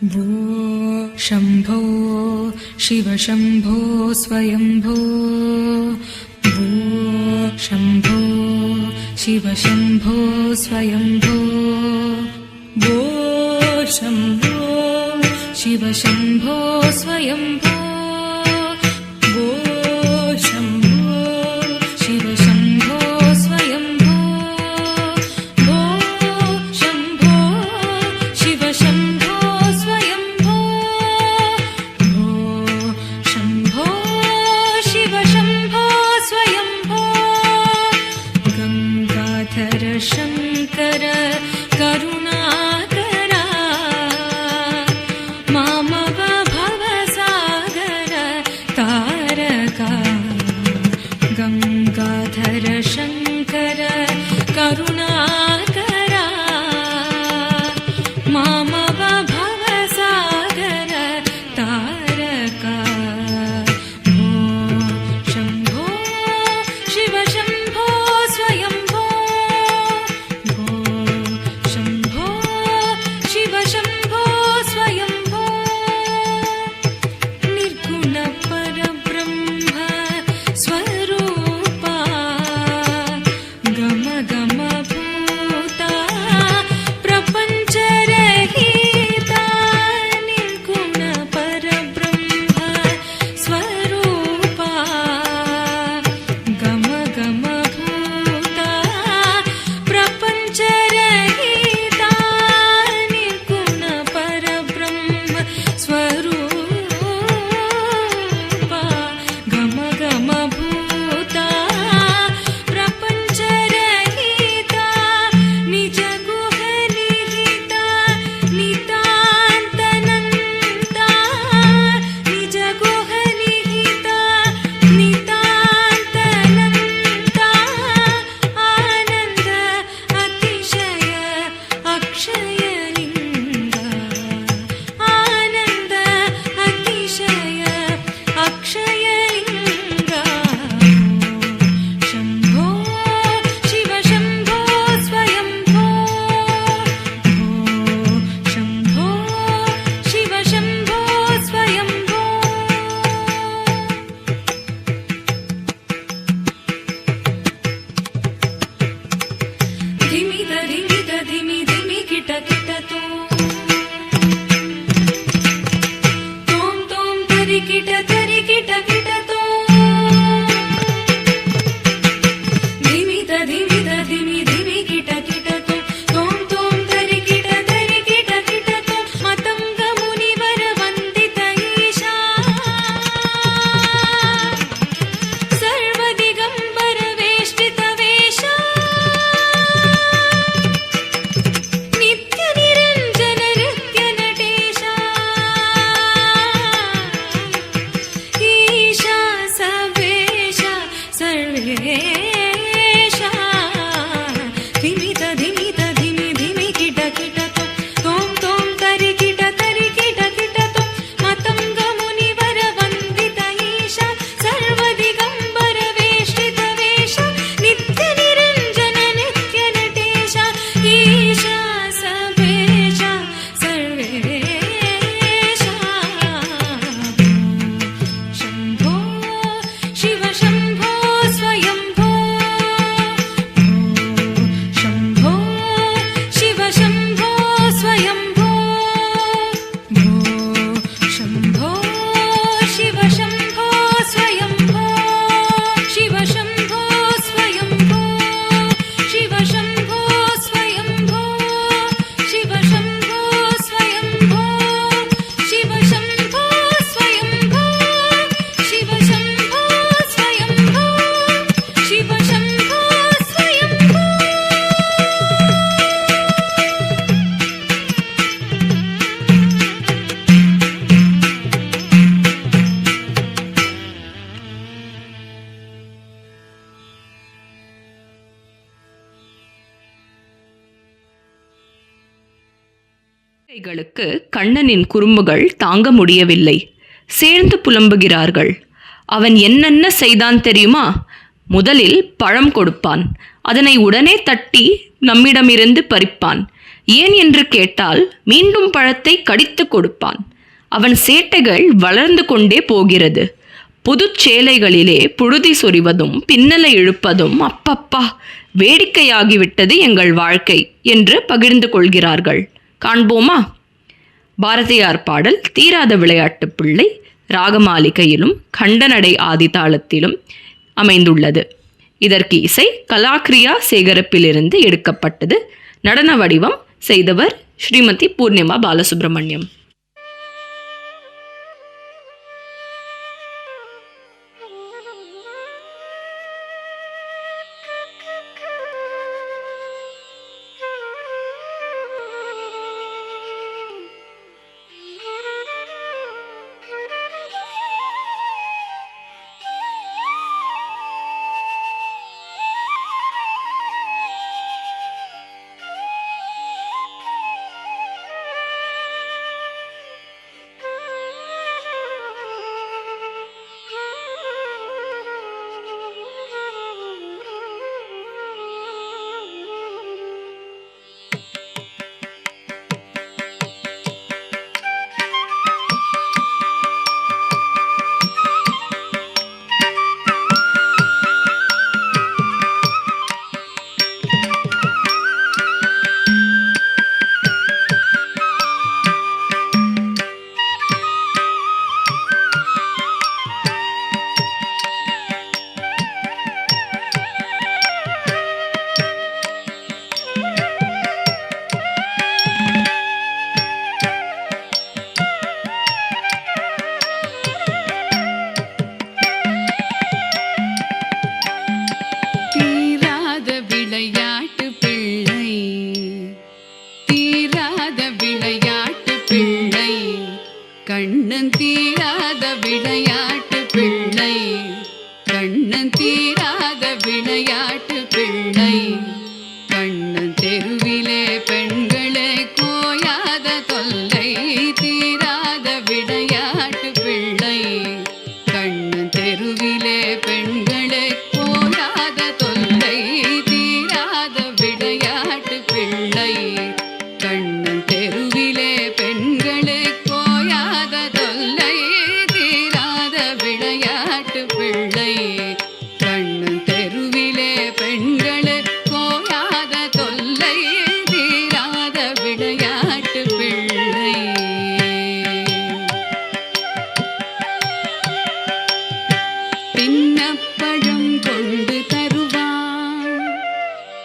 भो शम्भो शिव शम्भो स्वयम्भो भो शम्भो शिव शम्भो स्वयम्भो भो शम्भो शिव शम्भो स्वयम्भो भो शम्भो शिव शम्भो स्वयम्भो भो शम्भो शिव शम्भो स्वयम्भो भो शम्भो शिव शम्भो स्वयम्भो गङ्गाधर शङ्कर करुणाकरा मामव भवसागर तारका गङ्गाधर शङ्कर करुणाकरा मामव भवसागर तारका भो शम्भो शिव शम्भो स्वयम्भो भो शम्भो शिव शम्भो स्वयम्भो பிள்ளைகளுக்கு கண்ணனின் குறும்புகள் தாங்க முடியவில்லை. சேர்ந்து புலம்புகிறார்கள். அவன் என்னென்ன செய்தான் தெரியுமா? முதலில் பழம் கொடுப்பான். அதனை உடனே தட்டி நம்மிடமிருந்து பறிப்பான். ஏன் என்று கேட்டால் மீண்டும் பழத்தை கடித்து கொடுப்பான். அவன் சேட்டைகள் வளர்ந்து கொண்டே போகிறது. புது சேலைகளிலே புழுதி சொறிவதும் பின்னலை இழுப்பதும் அப்பப்பா வேடிக்கையாகிவிட்டது எங்கள் வாழ்க்கை என்று பகிர்ந்து கொள்கிறார்கள். காண்போமா? பாரதியார் பாடல் தீராத விளையாட்டு பிள்ளை ராகமாலிகையிலும் கண்டநடை ஆதிதாளத்திலும் அமைந்துள்ளது. இதற்கு இசை கலாக்ரியா சேகரிப்பிலிருந்து எடுக்கப்பட்டது. நடன வடிவம் செய்தவர் ஸ்ரீமதி பூர்ணிமா பாலசுப்ரமணியம். கண்ணன் தீராத விளையாட்டு பிள்ளை, கண்ணன் தீராத விளையாட்டு பிள்ளை, கண்ணன் தெருவிலே பெண்களே கோயாத தொல்லை, தீராத விளையாட்டு பிள்ளை, கண்ணன் தெருவிலே பெண்களே கோயாத தொல்லை, தீராத விளையாட்டு பிள்ளை, கண்ணன் தெருவிலே பெண்களே கோயாத தொல்லை, தீராத விளையாட்டு பிள்ளை, கண்ணன் தெருவிலே பெண்களே கோயாத தொல்லை, தீராத விளையாட்டு பிள்ளை. தின்னப்பழம் கொண்டு தருவான்,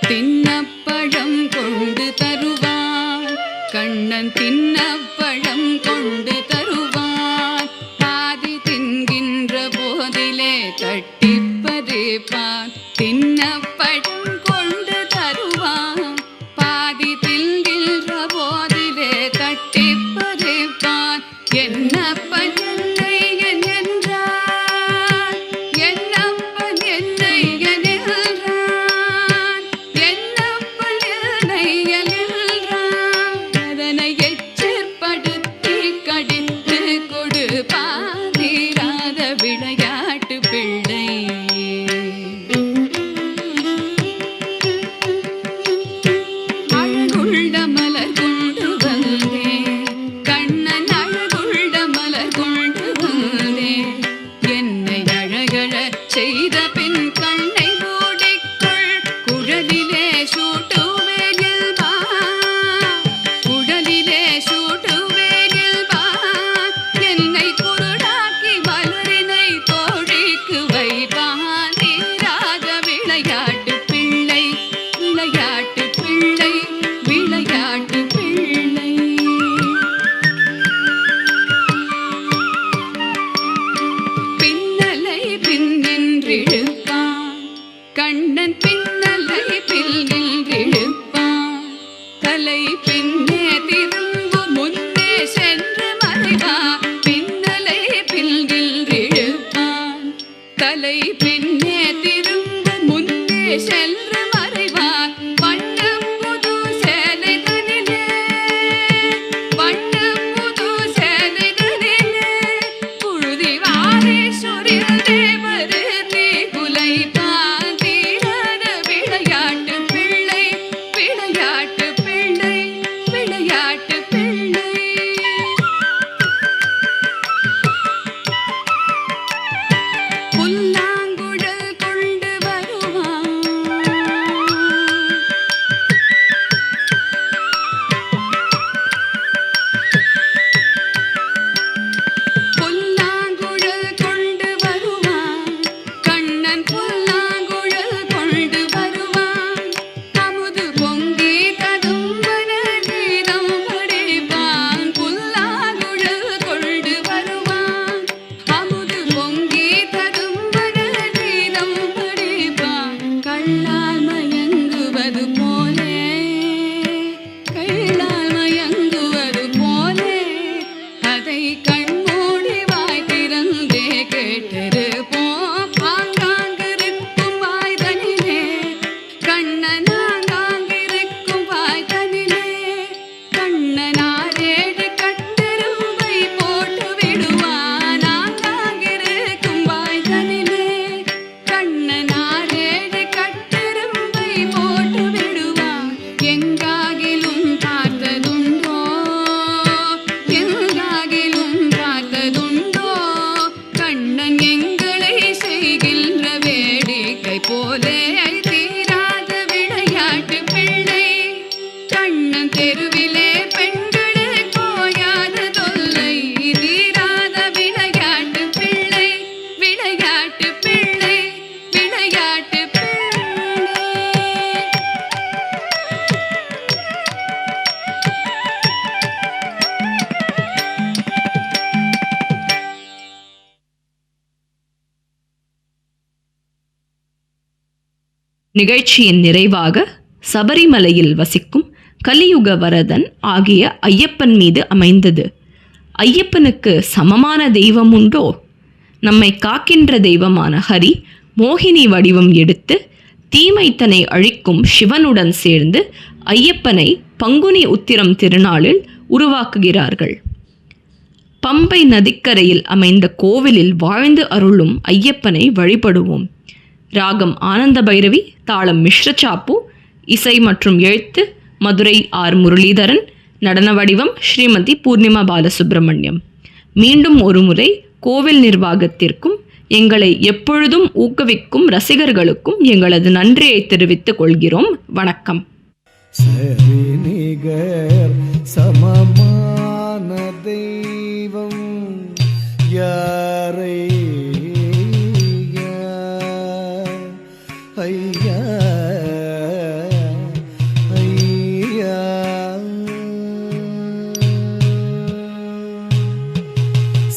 தின்னப்பழம் கொண்டு தருவான், கண்ணன் தின்னப்பழம் கொண்டு தருவான், பாதி தின்கின்ற போதிலே தட்டிப் பறிப்பான், தின்னப்பழம் கொண்டு தருவான், பாதி தின்கின்ற போதிலே தட்டிப் பறிப்பான், என்னப்பன் என்னை என்றான், என்னப்பன் என்னை என்றான், என்னப்பன் என்னை என்றான், அதனை எச்ச நிகழ்ச்சியின் நிறைவாக சபரிமலையில் வசிக்கும் கலியுக வரதன் ஆகிய ஐயப்பன் மீது அமைந்தது. ஐயப்பனுக்கு சமமான தெய்வம் உண்டோ? நம்மை காக்கின்ற தெய்வமான ஹரி மோகினி வடிவம் எடுத்து தீமைத்தனை அழிக்கும் சிவனுடன் சேர்ந்து ஐயப்பனை பங்குனி உத்திரம் திருநாளில் உருவாக்குகிறார்கள். பம்பை நதிக்கரையில் அமைந்த கோவிலில் வாழ்ந்து அருளும் ஐயப்பனை வழிபடுவோம். ராகம் ஆனந்த பைரவி, தாளம் மிஸ்ரச்சாப்பு, இசை மற்றும் எழுத்து மதுரை ஆர் முரளிதரன், நடன வடிவம் ஸ்ரீமதி பூர்ணிமா பாலசுப்ரமணியம். மீண்டும் ஒருமுறை கோவில் நிர்வாகத்திற்கும் எங்களை எப்பொழுதும் ஊக்குவிக்கும் ரசிகர்களுக்கும் எங்களது நன்றியை தெரிவித்துக் கொள்கிறோம். வணக்கம். சரி நிகர் சமமான தெய்வம் யாரை ஐயா ஐயா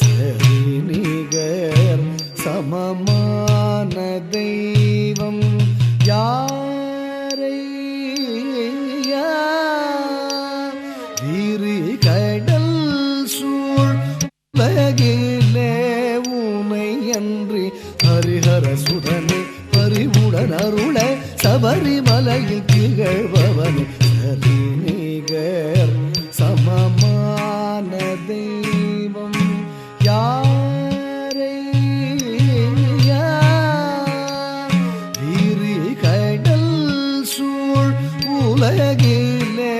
சரி நிகர் சமமான தெய்வம் யாரை வீறு கடல் சூழ் உலகிலே உனை அன்றி ஹரிஹர சுதனே பரிவுடன் அருள சபரிமலையில் திகழ்பவனே சரி நிகர் சமமான தெய்வம் யாரை வீறு கடல் சூழ் உலகிலே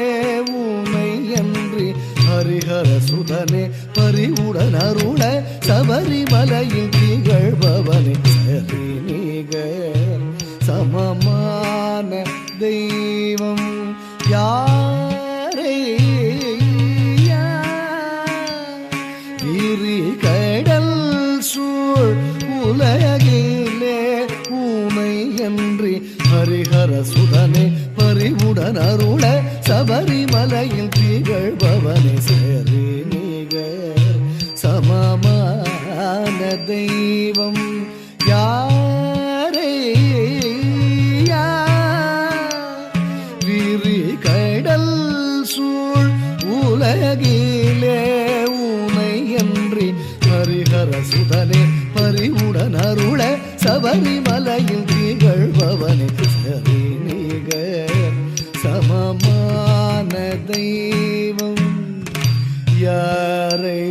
உனை அன்றி ஹரிஹர சுதனே பரிவுடன் அருள சபரிமலையில் திகழ்பவனே சரி நிகர் சமமான தெய்வம் யாரை வீறு கடல் சூழ் உலகிலே உனை அன்றி ஹரிஹர சுதனே பரிவுடன் அருள சபரிமலையில் திகழ்பவனே சரி நிகர் சமமான தெய்வம் யாரை வீறு கடல் சூழ் உலகிலே உனை அன்றி ஹரிஹர சுதனே பரிவுடன் அருள சபரிமலையில் திகழ்பவனே சரி நிகர் சமமான தெய்வம் யாரை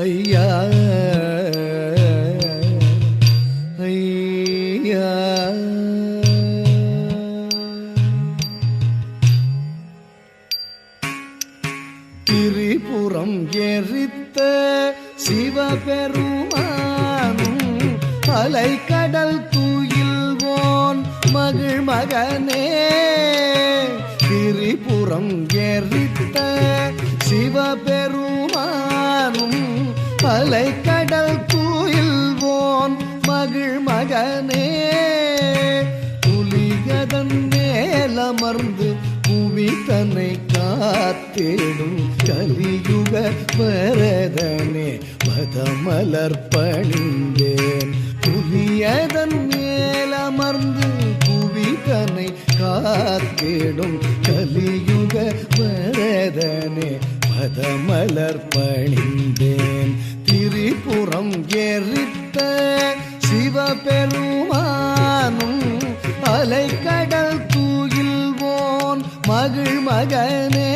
ஐயா ஐயா திரிபுரம் எரித்த சிவபெருமானும் அலைக்கடல் தூயில்வோன் மகிழ் மகனே திரிபுரம் எரித்த சிவபெருமானும் அலைக்கடல் தூயில்வோன் மகிழ் மகனே புலிகதன் மேலமர்ந்து புவி தன்னை காத்திடும் கலியுக வரதனே மதமலர் பணிந்தேன் புலியதன் மேலமர்ந்து புவி தன்னை காத்திடும் கலியுக வரதனே மதமலர் பணிந்தேன் திரிபுரம் எரித்த சிவபெருமானும் அலைக்கடல் தூயில்வோன் மகிழ் மகனே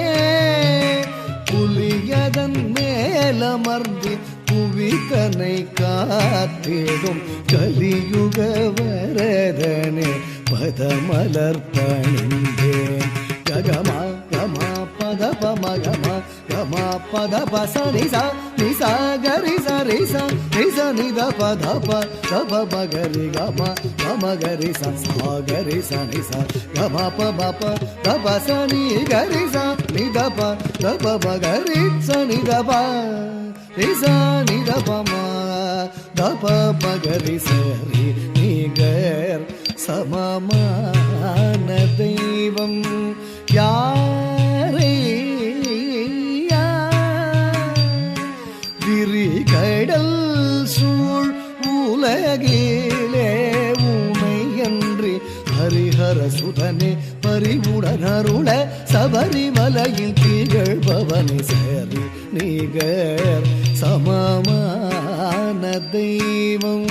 புலியதன் மேலமர்ந்து புவி தன்னை காத்திடும் கலியுக வரதனே பதமலர் பணிந்தேன் ககமா கமா பத பமகமா கமா பத பசனிசா நிசா கரி சரிசா நிச நித பத பத பகரி கமா கமகரி சரி சனிசா கமா பப தப சனி கரி சா நித பத பகரி சனி தப நிசா நித பமா தப பகரி சரி நிகர் சமமான தெய்வம் யாரை விரி கடல் சூழ் உலகிலே உலகிலே உனை என்று ஹரிஹர சுதனே பரிவுடனருள சபரிமலையில் திகழ்பவனே சரி நிகர் சமமான தெய்வம்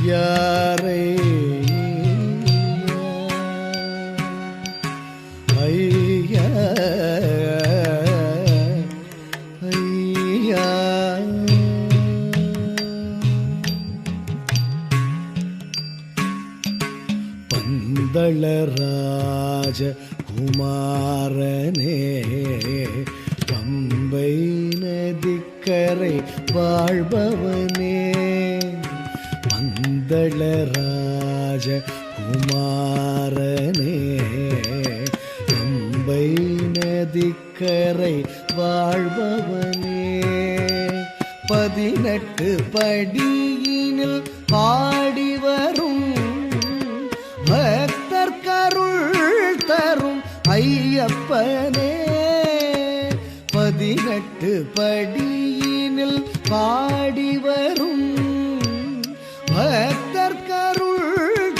யாரை ஐயா ஐயா பந்தளராஜ குமாரனே பம்பை நதிக்கரை வாழ்பவனே பந்தளராஜ குமாரனே பம்பை நதிக்கரை வாழ்பவனே 18 படியினில் பாடி வரும் பக்தர் கருள் தரும் ஐயப்பனே 18 படியினில் பாடி வரும் பக்தர் கருள்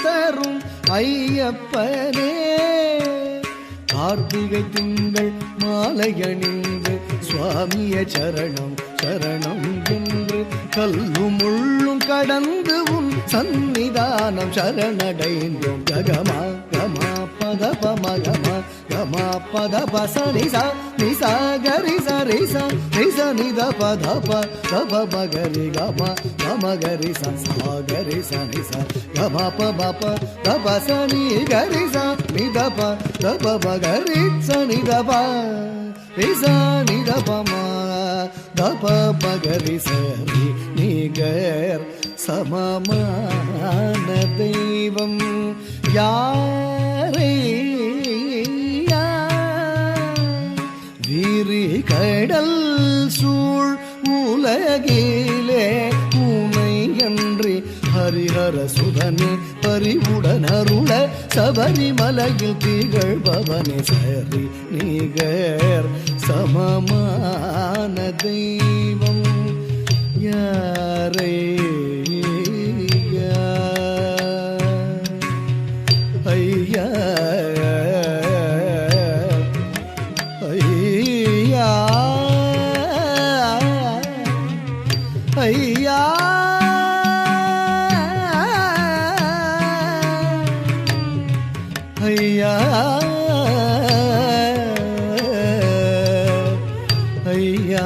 தரும் ஐயப்பனே கார்த்திகை திங்கள் மாலை அணிந்து சுவாமிய சரணம் சரணம் என்று கல்லும் முள்ளும் கடந்து உன் சந்நிதானம் சரணடைந்தோம் ககமா கமா பத பமகமா கமா பத பசனிசா நிசா கரி சரிசா நிச நித பத பத மகரி கமா கமகரி சாகரி சனிசா கமா பப தப சனி கரி சா நித பத மகரி சனிதபா ரிசா நிதபமா தப மகரி சரி நிகர் சமமான தெய்வம் யாரை வீரி கடல் சூழ் உலகிலே உனை அன்றி ஹரிஹர சுதனே பரிவுடனருள சபரிமலையில் திகழ்பவனே சரி நிகர் சமமான தெய்வம் யாரை ஐயா ஐயா ஐயா ஐயா ஐயா